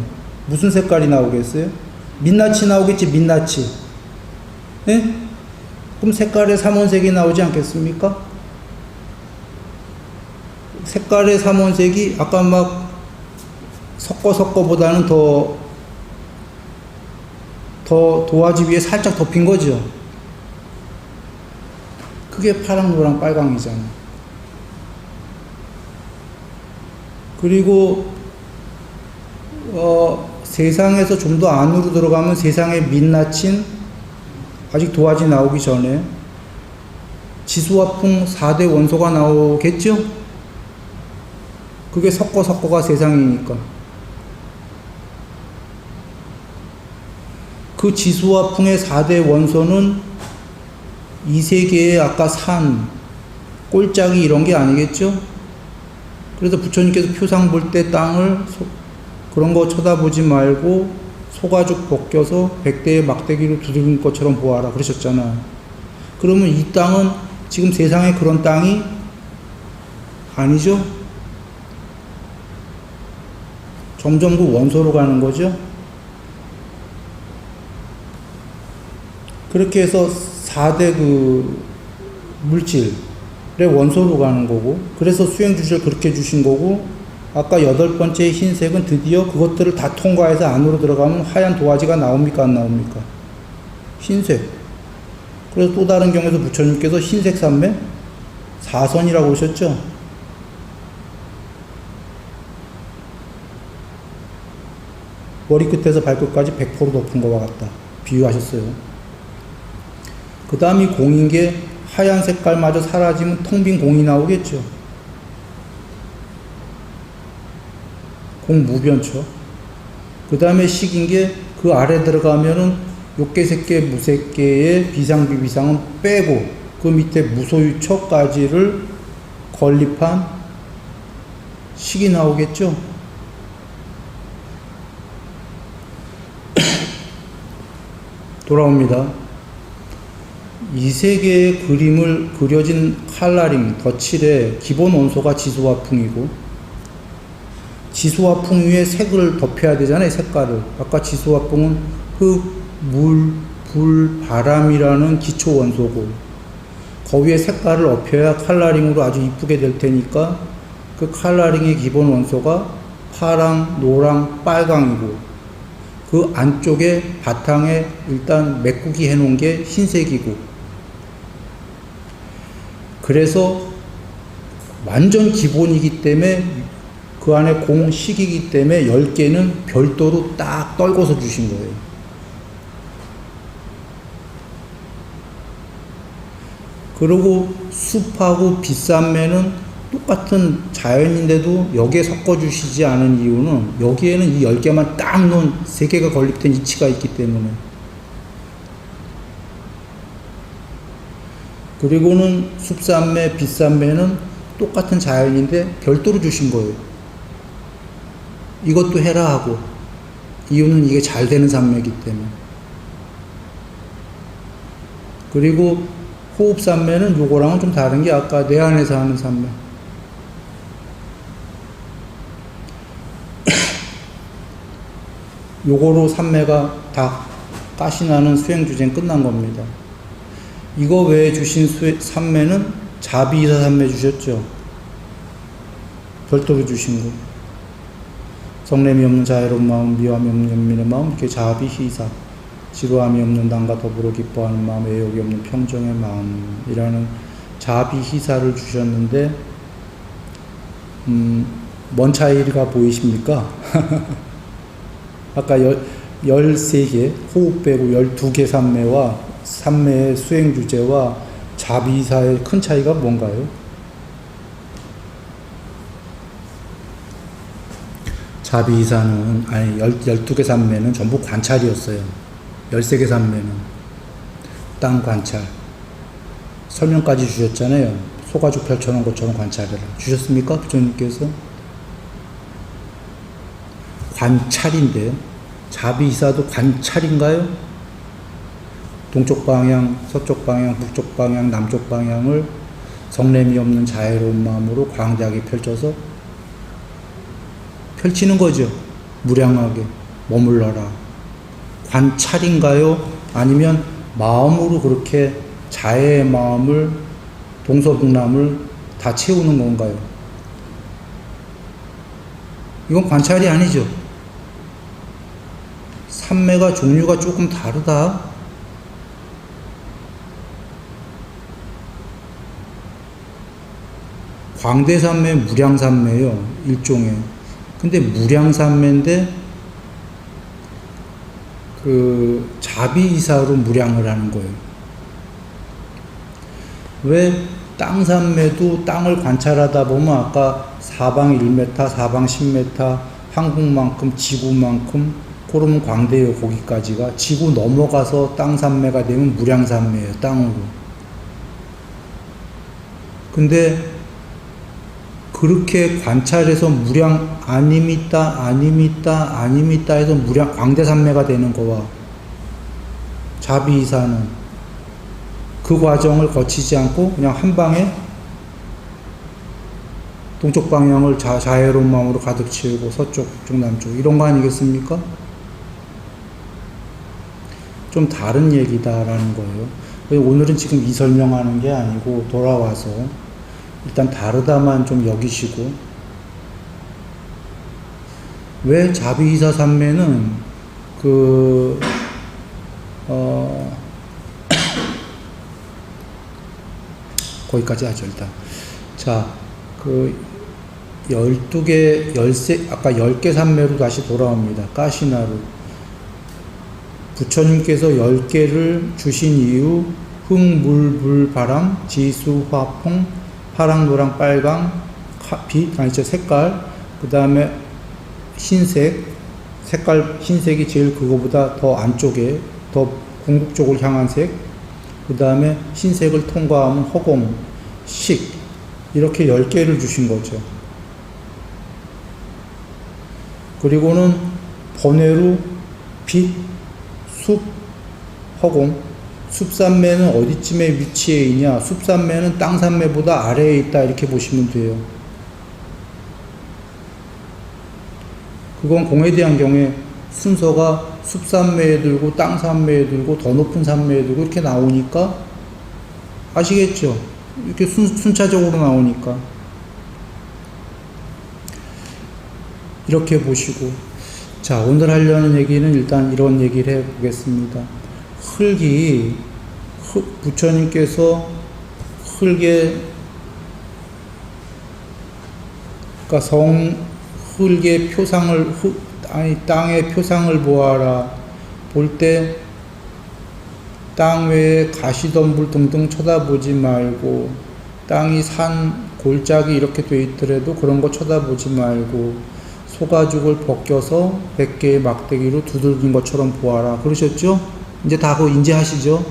[SPEAKER 2] 무슨 색깔이 나오겠어요? 민낯이 나오겠지, 민낯이. 예? 그럼 색깔의 삼원색이 나오지 않겠습니까? 색깔의 삼원색이 아까 막 섞어보다는 더 도화지 위에 살짝 덮인 거죠. 그게 파랑, 노랑, 빨강이잖아. 그리고 세상에서 좀 더 안으로 들어가면 세상에 민낯인 아직 도화지 나오기 전에 지수화풍 4대 원소가 나오겠죠? 그게 섞어가 세상이니까. 그 지수화풍의 4대 원소는 이 세계의 아까 산, 꼴짝이 이런 게 아니겠죠? 그래서 부처님께서 표상 볼 때 땅을 그런 거 쳐다보지 말고 소가죽 벗겨서 백대의 막대기로 두드린 것처럼 보아라 그러셨잖아. 그러면 이 땅은 지금 세상에 그런 땅이 아니죠? 점점 그 원소로 가는 거죠. 그렇게 해서 4대 그 물질의 원소로 가는 거고, 그래서 수행 주제를 그렇게 주신 거고, 아까 8번째 흰색은 드디어 그것들을 다 통과해서 안으로 들어가면 하얀 도화지가 나옵니까? 안 나옵니까? 흰색. 그래서 또 다른 경우에서 부처님께서 흰색 삼매 4선이라고 하셨죠? 머리끝에서 발끝까지 100% 덮은 것과 같다. 비유하셨어요. 그 다음이 공인 게 하얀 색깔마저 사라지면 텅 빈 공이 나오겠죠. 공무변처. 그 다음에 식인 게 그 아래 들어가면은 욕계색계 무색계의 비상비비상은 빼고 그 밑에 무소유처까지를 건립한 식이 나오겠죠. 돌아옵니다. 이 세계의 그림을 그려진 칼라링, 덧칠의 기본 원소가 지수화풍이고, 지수화풍 위에 색을 덮여야 되잖아요, 색깔을. 아까 지수화풍은 흙, 물, 불, 바람이라는 기초 원소고, 거기에 색깔을 엎혀야 칼라링으로 아주 이쁘게 될 테니까 그 칼라링의 기본 원소가 파랑, 노랑, 빨강이고 그 안쪽에 바탕에 일단 메꾸기 해놓은 게 흰색이고 그래서 완전 기본이기 때문에 그 안에 공식이기 때문에 10개는 별도로 딱 떨궈서 주신 거예요. 그리고 숲하고 빛산매는 똑같은 자연인데도 여기에 섞어주시지 않은 이유는 여기에는 이 10개만 딱 놓은 3개가 건립된 이치가 있기 때문에 그리고는 숲산매, 빛산매는 똑같은 자연인데 별도로 주신 거예요. 이것도 해라 하고 이유는 이게 잘 되는 산매이기 때문에 그리고 호흡산매는 요거랑은 좀 다른 게 아까 내 안에서 하는 산매 요거로 산매가 다 가시 나는 수행주제는 끝난 겁니다. 이거 외에 주신 산매는 자비이사 산매 주셨죠. 별도로 주신 거. 성냄이 없는 자애로운 마음, 미움이 없는 연민의 마음, 이렇게 자비희사. 지루함이 없는 남과 더불어 기뻐하는 마음, 애욕이 없는 평정의 마음이라는 자비희사를 주셨는데 뭔 차이가 보이십니까? 아까 13개 호흡 빼고 12개 산매와 산매의 수행 주제와 자비사의 큰 차이가 뭔가요? 자비사는 아니 12개 산매는 전부 관찰이었어요. 13개 산매는 땅 관찰 설명까지 주셨잖아요. 소가죽 펼쳐놓은 것처럼 관찰해라 주셨습니까? 부처님께서? 관찰인데요. 자비이사도 관찰인가요? 동쪽 방향, 서쪽 방향, 북쪽 방향, 남쪽 방향을 성냄이 없는 자애로운 마음으로 광대하게 펼쳐서 펼치는 거죠. 무량하게 머물러라. 관찰인가요? 아니면 마음으로 그렇게 자애의 마음을 동서북남을 다 채우는 건가요? 이건 관찰이 아니죠. 산매가 종류가 조금 다르다. 광대산매, 무량산매요. 일종의. 근데 무량산매인데 그 자비이사로 무량을 하는 거예요. 왜 땅산매도 땅을 관찰하다 보면 아까 사방 1m, 사방 10m, 한국만큼 지구만큼 그러면 광대예요. 거기까지가 지구 넘어가서 땅산매가 되면 무량산매예요. 땅으로. 근데 그렇게 관찰해서 무량 아니미따 해서 무량 광대산매가 되는 거와 자비이사는 그 과정을 거치지 않고 그냥 한 방에 동쪽 방향을 자애로운 마음으로 가득 채우고 서쪽, 북쪽, 남쪽 이런 거 아니겠습니까? 좀 다른 얘기다라는 거예요. 오늘은 지금 이 설명하는 게 아니고 돌아와서 일단 다르다만 좀 여기시고 왜 자비이사 산매는 거기까지 하죠 일단. 자, 12개, 13, 아까 10개 산매로 다시 돌아옵니다. 가시나루. 부처님께서 10개를 주신 이유, 흙, 물, 불, 바람, 지수, 화, 풍, 파랑, 노랑, 빨강, 빛, 색깔, 그 다음에 흰색, 색깔, 흰색이 제일 그거보다 더 안쪽에, 더 궁극적으로 향한 색, 그 다음에 흰색을 통과하면 허공, 식, 이렇게 10개를 주신 거죠. 그리고는 번외로 빛, 숲, 허공, 숲산매는 어디쯤에 위치해 있냐? 숲산매는 땅산매보다 아래에 있다 이렇게 보시면 돼요. 그건 공회대안경에 순서가 숲산매에 들고 땅산매에 들고 더 높은 산매에 들고 이렇게 나오니까 아시겠죠? 이렇게 순차적으로 나오니까 이렇게 보시고, 자, 오늘 하려는 얘기는 일단 이런 얘기를 해보겠습니다. 부처님께서 흙의, 그러니까 흙의 표상을, 땅의 표상을 보아라. 볼 때 땅 외에 가시덤불 등등 쳐다보지 말고, 땅이 산, 골짜기 이렇게 돼 있더라도 그런 거 쳐다보지 말고, 소가죽을 벗겨서 100개의 막대기로 두들긴 것처럼 보아라. 그러셨죠? 이제 다 그거 인지하시죠?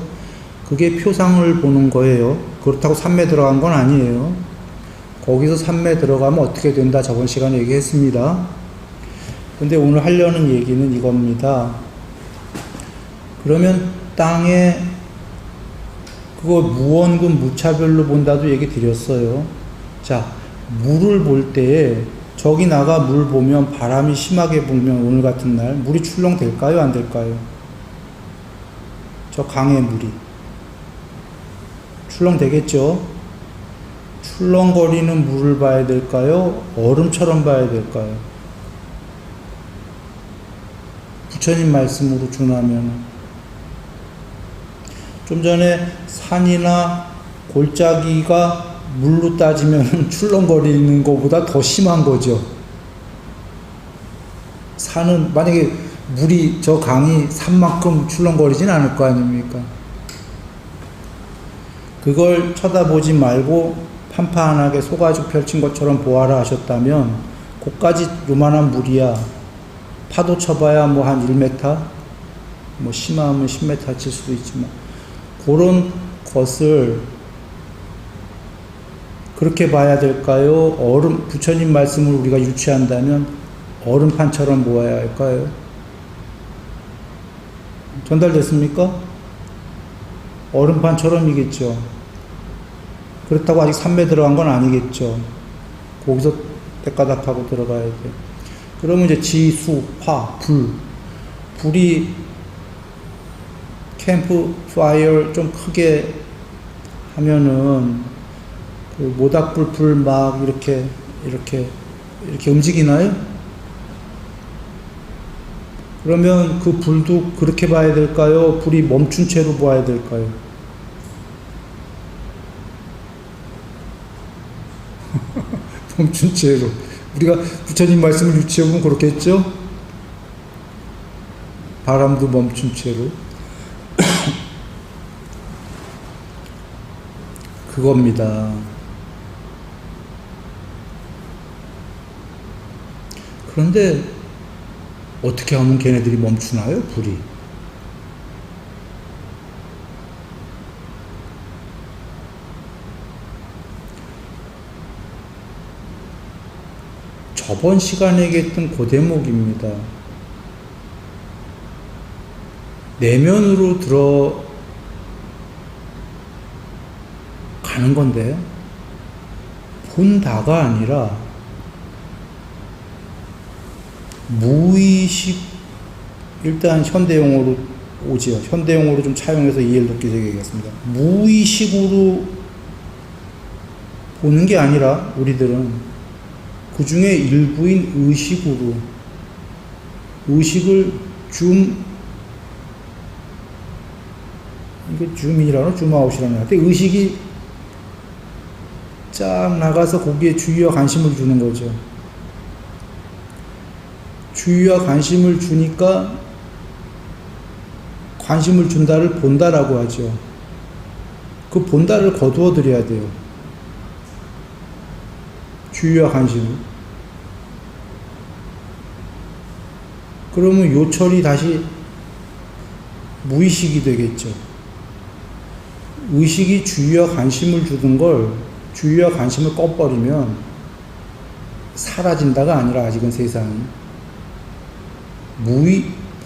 [SPEAKER 2] 그게 표상을 보는 거예요. 그렇다고 삼매 들어간 건 아니에요. 거기서 삼매 들어가면 어떻게 된다, 저번 시간에 얘기했습니다. 근데 오늘 하려는 얘기는 이겁니다. 그러면 땅에 그거 무원금 무차별로 본다도 얘기 드렸어요. 자, 물을 볼 때에 저기 나가 물 보면 바람이 심하게 불면 오늘 같은 날 물이 출렁될까요? 안 될까요? 저 강의 물이 출렁되겠죠? 출렁거리는 물을 봐야 될까요? 얼음처럼 봐야 될까요? 부처님 말씀으로 준하면 좀 전에 산이나 골짜기가 물로 따지면 출렁거리는 것보다 더 심한 거죠. 산은 만약에 물이 저 강이 산만큼 출렁거리진 않을 거 아닙니까? 그걸 쳐다보지 말고 판판하게 소가죽 펼친 것처럼 보아라 하셨다면 그까지 요만한 물이야. 파도 쳐봐야 뭐 한 1m? 뭐 심하면 10m 칠 수도 있지만 그런 것을 그렇게 봐야 될까요? 부처님 말씀을 우리가 유치한다면 얼음판처럼 보아야 할까요? 전달됐습니까? 얼음판처럼이겠죠. 그렇다고 아직 삼매 들어간 건 아니겠죠. 거기서 때까닥하고 들어가야 돼. 그러면 이제 지, 수, 화, 불이 캠프 파이어 좀 크게 하면은 그 모닥불 불 막 이렇게 움직이나요? 그러면 그 불도 그렇게 봐야 될까요? 불이 멈춘 채로 봐야 될까요? 멈춘 채로. 우리가 부처님 말씀을 유치해보면 그렇겠죠? 바람도 멈춘 채로. 그겁니다. 그런데 어떻게 하면 걔네들이 멈추나요? 불이. 저번 시간에 얘기했던 그 대목입니다. 내면으로 들어가는 건데 본다가 아니라 무의식, 일단 현대용어로 오지요. 현대용어로 좀 차용해서 이해를 돕기 위해서 얘기하겠습니다. 무의식으로 보는 게 아니라 우리들은 그 중에 일부인 의식을 이게 줌인이라나 줌아웃이라나 할 때 의식이 쫙 나가서 거기에 주의와 관심을 주는 거죠. 주의와 관심을 주니까 관심을 준다를 본다라고 하죠. 그 본다를 거두어 드려야 돼요. 주의와 관심을. 그러면 요철이 다시 무의식이 되겠죠. 의식이 주의와 관심을 주던 걸 주의와 관심을 꺼버리면 사라진다가 아니라 아직은 세상이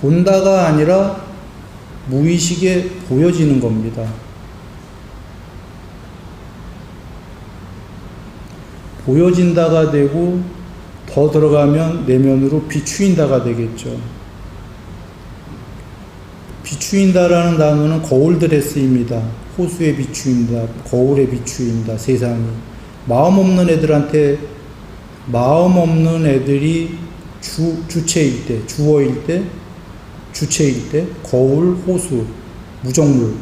[SPEAKER 2] 본다가 아니라 무의식에 보여지는 겁니다. 보여진다가 되고 더 들어가면 내면으로 비추인다가 되겠죠. 비추인다라는 단어는 거울드레스입니다. 호수에 비추인다, 거울에 비추인다, 세상이. 마음 없는 애들이 주체일 때, 주어일 때, 주체일 때, 거울, 호수, 무정물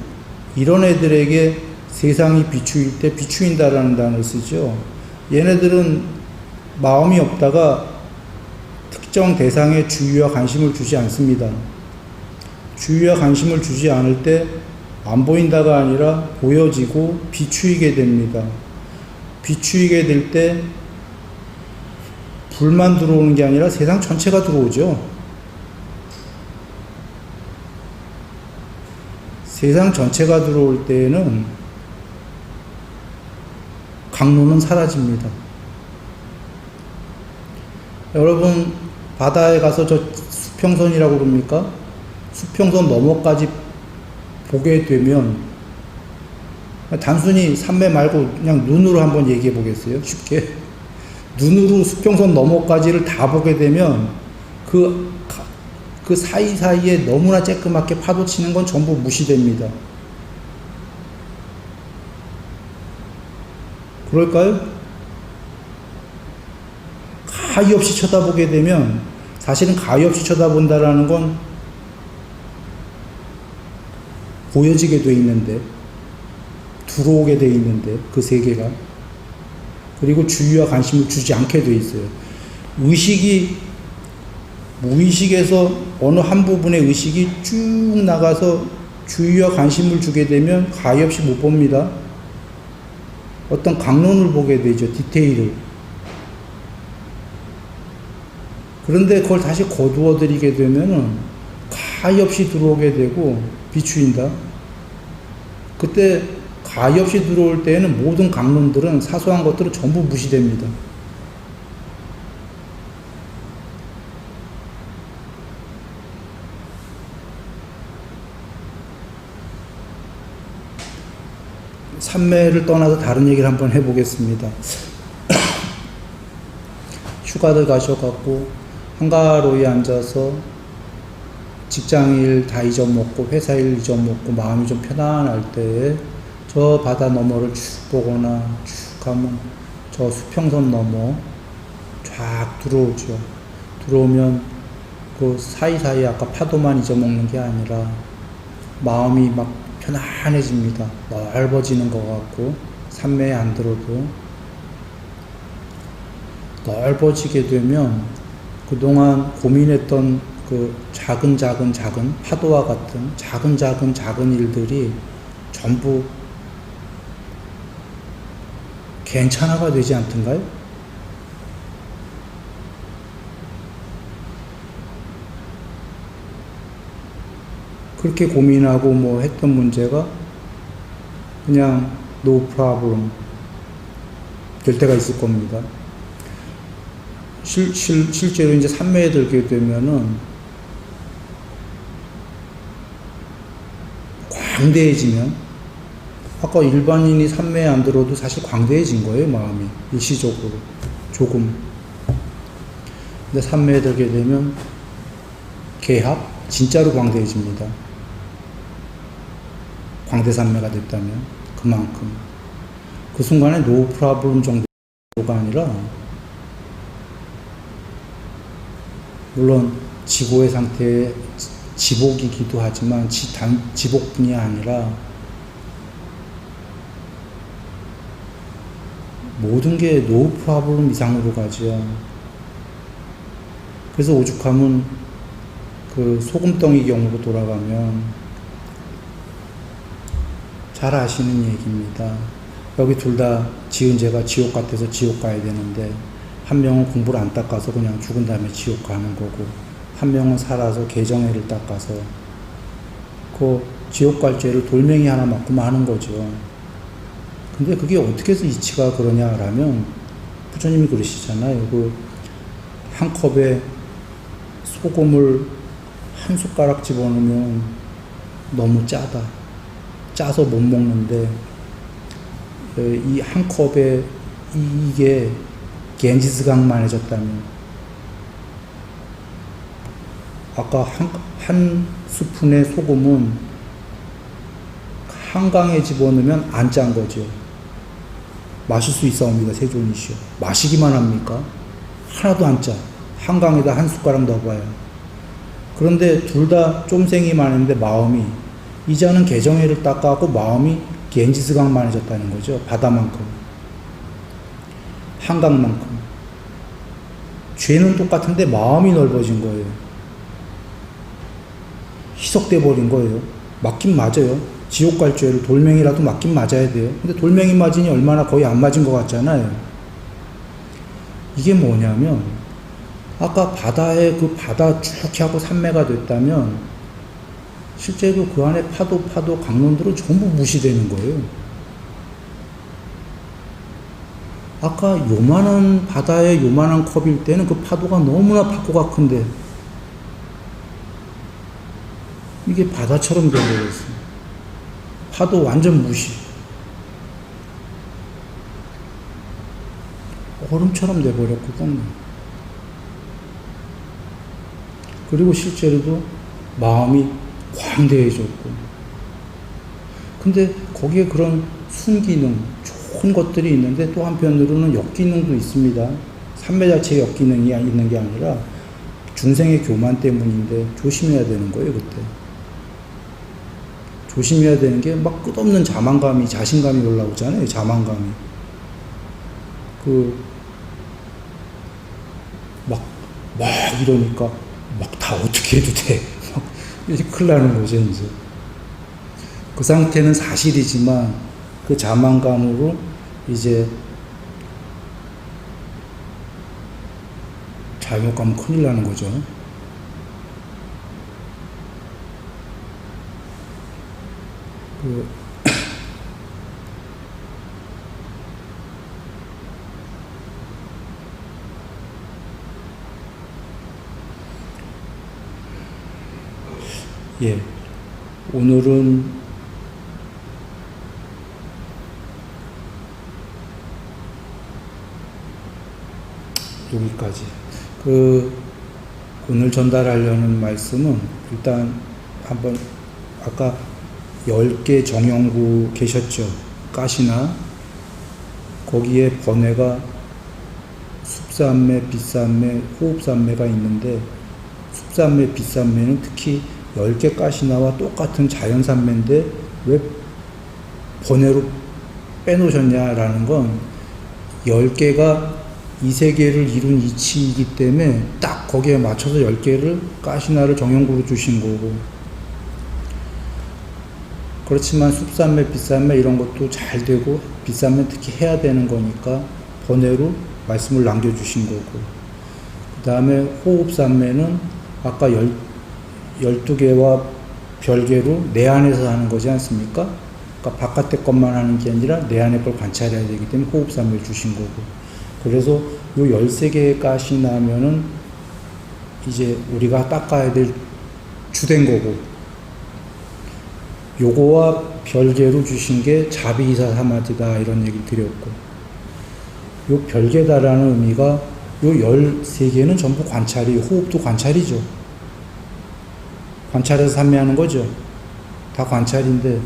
[SPEAKER 2] 이런 애들에게 세상이 비추일 때 비추인다라는 단어를 쓰죠. 얘네들은 마음이 없다가 특정 대상에 주의와 관심을 주지 않습니다. 주의와 관심을 주지 않을 때 안 보인다가 아니라 보여지고 비추이게 됩니다. 비추이게 될 때 불만 들어오는 게 아니라 세상 전체가 들어오죠. 세상 전체가 들어올 때에는 강로는 사라집니다. 여러분 바다에 가서 저 수평선이라고 그럽니까? 수평선 너머까지 보게 되면 단순히 산매 말고 그냥 눈으로 한번 얘기해 보겠어요. 쉽게 눈으로 수평선 너머까지를 다 보게 되면 그 사이사이에 너무나 쬐끄맣게 파도 치는 건 전부 무시됩니다. 그럴까요? 가히 없이 쳐다보게 되면 사실은 가히 없이 쳐다본다라는 건 보여지게 돼 있는데 들어오게 돼 있는데 그 세계가 그리고 주의와 관심을 주지 않게 돼 있어요. 의식이 무의식에서 어느 한 부분의 의식이 쭉 나가서 주의와 관심을 주게 되면 가히 없이 못 봅니다. 어떤 강론을 보게 되죠. 디테일을. 그런데 그걸 다시 거두어 드리게 되면은 가히 없이 들어오게 되고 비추인다. 그때 가히 없이 들어올 때에는 모든 강론들은 사소한 것들은 전부 무시됩니다. 산매를 떠나서 다른 얘기를 한번 해보겠습니다. 휴가들 가셔갖고 한가로이 앉아서 직장일 다 잊어먹고 회사일 잊어먹고 마음이 좀 편안할 때에 저 바다 너머를 쭉 보거나 쭉 가면 저 수평선 너머 쫙 들어오죠. 들어오면 그 사이사이 아까 파도만 잊어먹는 게 아니라 마음이 막 편안해집니다. 넓어지는 것 같고 산매에 안 들어도 넓어지게 되면 그동안 고민했던 그 작은 파도와 같은 작은 일들이 전부 괜찮아가 되지 않던가요? 그렇게 고민하고 뭐 했던 문제가 그냥 no problem 될 때가 있을 겁니다. 실제로 이제 산매에 들게 되면은 광대해지면 아까 일반인이 산매에 안 들어도 사실 광대해진 거예요. 마음이 일시적으로 조금. 근데 산매에 들게 되면 개합 진짜로 광대해집니다. 광대산매가 됐다면 그만큼 그 순간에 노 프라블럼 정도가 아니라 물론 지고의 상태에 지복이기도 하지만 지복뿐이 아니라 모든 게 노 프라블럼 이상으로 가죠. 그래서 오죽하면 그 소금덩이 경우로 돌아가면 잘 아시는 얘기입니다. 여기 둘 다 지은 죄가 지옥 같아서 지옥 가야 되는데 한 명은 공부를 안 닦아서 그냥 죽은 다음에 지옥 가는 거고 한 명은 살아서 계정애를 닦아서 그 지옥 갈 죄를 돌멩이 하나 맞고 마는 거죠. 근데 그게 어떻게 해서 이치가 그러냐라면 부처님이 그러시잖아요. 그 한 컵에 소금을 한 숟가락 집어넣으면 너무 짜다. 짜서 못 먹는데 이 한 컵에 이게 겐지스강만 해졌다면 아까 한 스푼의 소금은 한강에 집어넣으면 안 짠 거죠. 마실 수 있사옵니다. 세존이시여. 마시기만 합니까? 하나도 안 짜. 한강에다 한 숟가락 넣어봐요. 그런데 둘 다 쫌생이만 했는데 마음이, 이자는 개정회를 닦아갖고 마음이 겐지스강만해졌다는 거죠. 바다만큼, 한강만큼. 죄는 똑같은데 마음이 넓어진 거예요. 희석돼 버린 거예요. 맞긴 맞아요. 지옥 갈 죄를 돌멩이라도 맞긴 맞아야 돼요. 근데 돌멩이 맞으니 얼마나 거의 안 맞은 것 같잖아요. 이게 뭐냐면, 아까 바다에 그 바다 쭉 하고 산매가 됐다면, 실제로 그 안에 파도, 강론들은 전부 무시되는 거예요. 아까 요만한 바다에 요만한 컵일 때는 그 파도가 너무나 파고가 큰데, 이게 바다처럼 되어버렸어요. 파도 완전 무시. 얼음처럼 돼버렸거든요. 그리고 실제로도 마음이 광대해졌고. 근데 거기에 그런 순기능, 좋은 것들이 있는데 또 한편으로는 역기능도 있습니다. 삼매 자체에 역기능이 있는 게 아니라 중생의 교만 때문인데 조심해야 되는 거예요, 그때. 조심해야 되는 게 막 끝없는 자만감이, 자신감이 올라오잖아요, 자만감이. 막 이러니까 막 다 어떻게 해도 돼. 막 이제 큰일 나는 거죠, 이제. 그 상태는 사실이지만 그 자만감으로 이제 잘못 가면 큰일 나는 거죠. 예, 오늘은 여기까지. 오늘 전달하려는 말씀은 일단 한번 아까 10개 정형구 계셨죠. 가시나 거기에 번뇌가 숲산매, 빛산매, 호흡산매가 있는데 숲산매, 빛산매는 특히 10개 가시나와 똑같은 자연산매인데 왜 번뇌로 빼놓으셨냐라는 건 10개가 이 세계를 이룬 이치이기 때문에 딱 거기에 맞춰서 10개를 가시나를 정형구로 주신 거고, 그렇지만 숲산매, 빛산매 이런 것도 잘 되고 빛산매 특히 해야 되는 거니까 번뇌로 말씀을 남겨주신 거고, 그 다음에 호흡산매는 아까 12개와 별개로 내 안에서 하는 거지 않습니까? 그러니까 바깥의 것만 하는 게 아니라 내 안의 걸 관찰해야 되기 때문에 호흡산매를 주신 거고, 그래서 요 13개의 가시 나면은 이제 우리가 닦아야 될 주된 거고, 요거와 별개로 주신 게 자비이사 사마디다 이런 얘기 드렸고, 요 별개다라는 의미가 요 13개는 전부 관찰이, 호흡도 관찰이죠. 관찰해서 산매하는 거죠. 다 관찰인데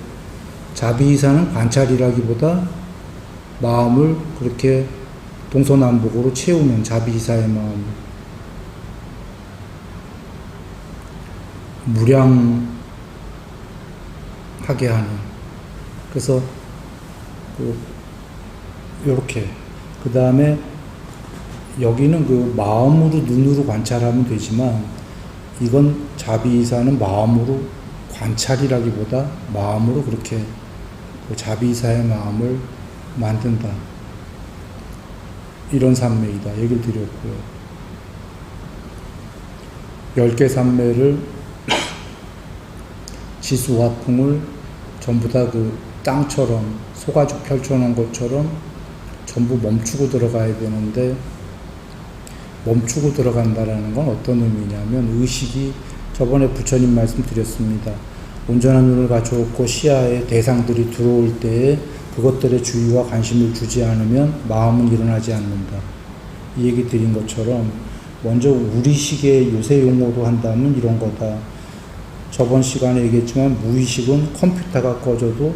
[SPEAKER 2] 자비이사는 관찰이라기보다 마음을 그렇게 동서남북으로 채우는 자비이사의 마음, 무량하게 하는. 그래서 요렇게 그 다음에 여기는 그 마음으로 눈으로 관찰하면 되지만 이건 자비이사는 마음으로 관찰이라기보다 마음으로 그렇게 그 자비이사의 마음을 만든다, 이런 산매이다 얘기를 드렸고요. 10개 산매를 지수화풍을 전부 다 그 땅처럼 소가죽 펼쳐놓은 것처럼 전부 멈추고 들어가야 되는데, 멈추고 들어간다라는 건 어떤 의미냐면, 의식이 저번에 부처님 말씀 드렸습니다. 온전한 눈을 갖추었고 시야에 대상들이 들어올 때에 그것들의 주의와 관심을 주지 않으면 마음은 일어나지 않는다, 이 얘기 드린 것처럼 먼저 우리식의 요새 용어로 한다면 이런 거다. 저번 시간에 얘기했지만 무의식은 컴퓨터가 꺼져도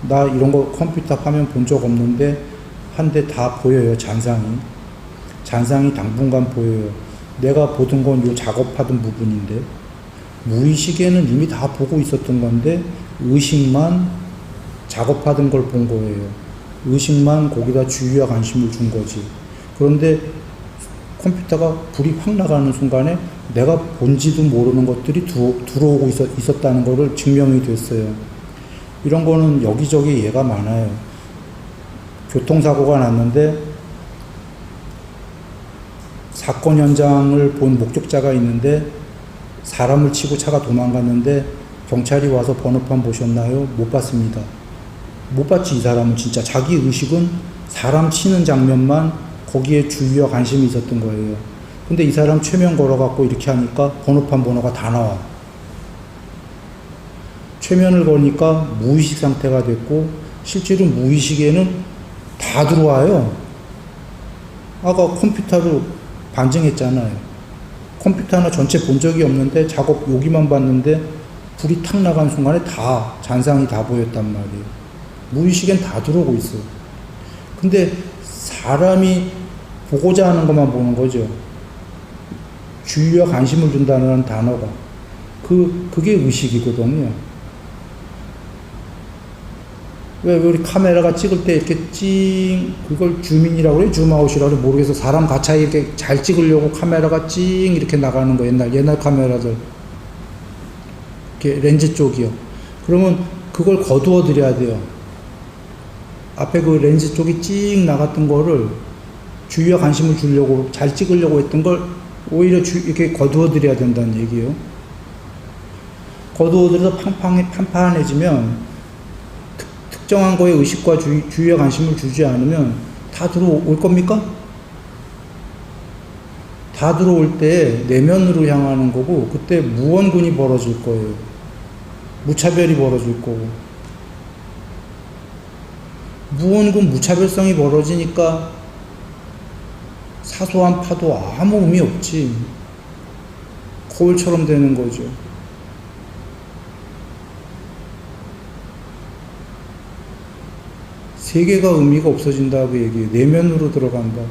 [SPEAKER 2] 나 이런 거 컴퓨터 화면 본 적 없는데 한데 다 보여요. 잔상이 당분간 보여요. 내가 보던 건 요 작업하던 부분인데, 무의식에는 이미 다 보고 있었던 건데 의식만 작업하던 걸 본 거예요. 의식만 거기다 주의와 관심을 준 거지. 그런데 컴퓨터가 불이 확 나가는 순간에 내가 본지도 모르는 것들이 들어오고 있었다는 거를 증명이 됐어요. 이런 거는 여기저기 예가 많아요. 교통사고가 났는데 사건 현장을 본 목격자가 있는데 사람을 치고 차가 도망갔는데 경찰이 와서 번호판 보셨나요? 못 봤습니다. 못 봤지. 이 사람은 진짜 자기 의식은 사람 치는 장면만 거기에 주의와 관심이 있었던 거예요. 근데 이 사람 최면 걸어갖고 이렇게 하니까 번호판 번호가 다 나와. 최면을 거니까 무의식 상태가 됐고 실제로 무의식에는 다 들어와요. 아까 컴퓨터로 반증했잖아요. 컴퓨터 하나 전체 본 적이 없는데 작업 여기만 봤는데 불이 탁 나간 순간에 다 잔상이 다 보였단 말이에요. 무의식엔 다 들어오고 있어요. 근데 사람이 보고자 하는 것만 보는 거죠. 주의와 관심을 준다는 단어가 그게 의식이거든요. 왜 우리 카메라가 찍을 때 이렇게 그걸 줌인이라고 그래? 줌아웃이라고 그래? 모르겠어. 사람 가차에 이렇게 잘 찍으려고 카메라가 이렇게 나가는 거. 옛날 카메라들. 이렇게 렌즈 쪽이요. 그러면 그걸 거두어 드려야 돼요. 앞에 그 렌즈 쪽이 나갔던 거를 주의와 관심을 주려고 잘 찍으려고 했던 걸 오히려 이렇게 거두어 드려야 된다는 얘기예요. 거두어 들여서 판판해지면 특정한 거에 의식과 주의와 관심을 주지 않으면 다 들어올 겁니까? 다 들어올 때 내면으로 향하는 거고 그때 무언군이 벌어질 거예요. 무차별이 벌어질 거고. 무언군 무차별성이 벌어지니까 사소한 파도 아무 의미 없지. 거울처럼 되는 거죠. 세계가 의미가 없어진다고 얘기해요. 내면으로 들어간다.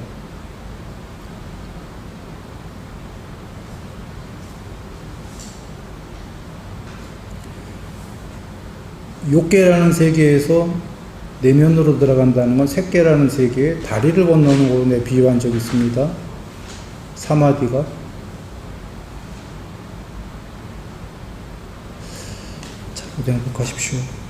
[SPEAKER 2] 욕계라는 세계에서 내면으로 들어간다는 건 색계라는 세계에 다리를 건너는 걸로 내 비유한 적이 있습니다. 사마디가. 자, 고생 행복하십시오.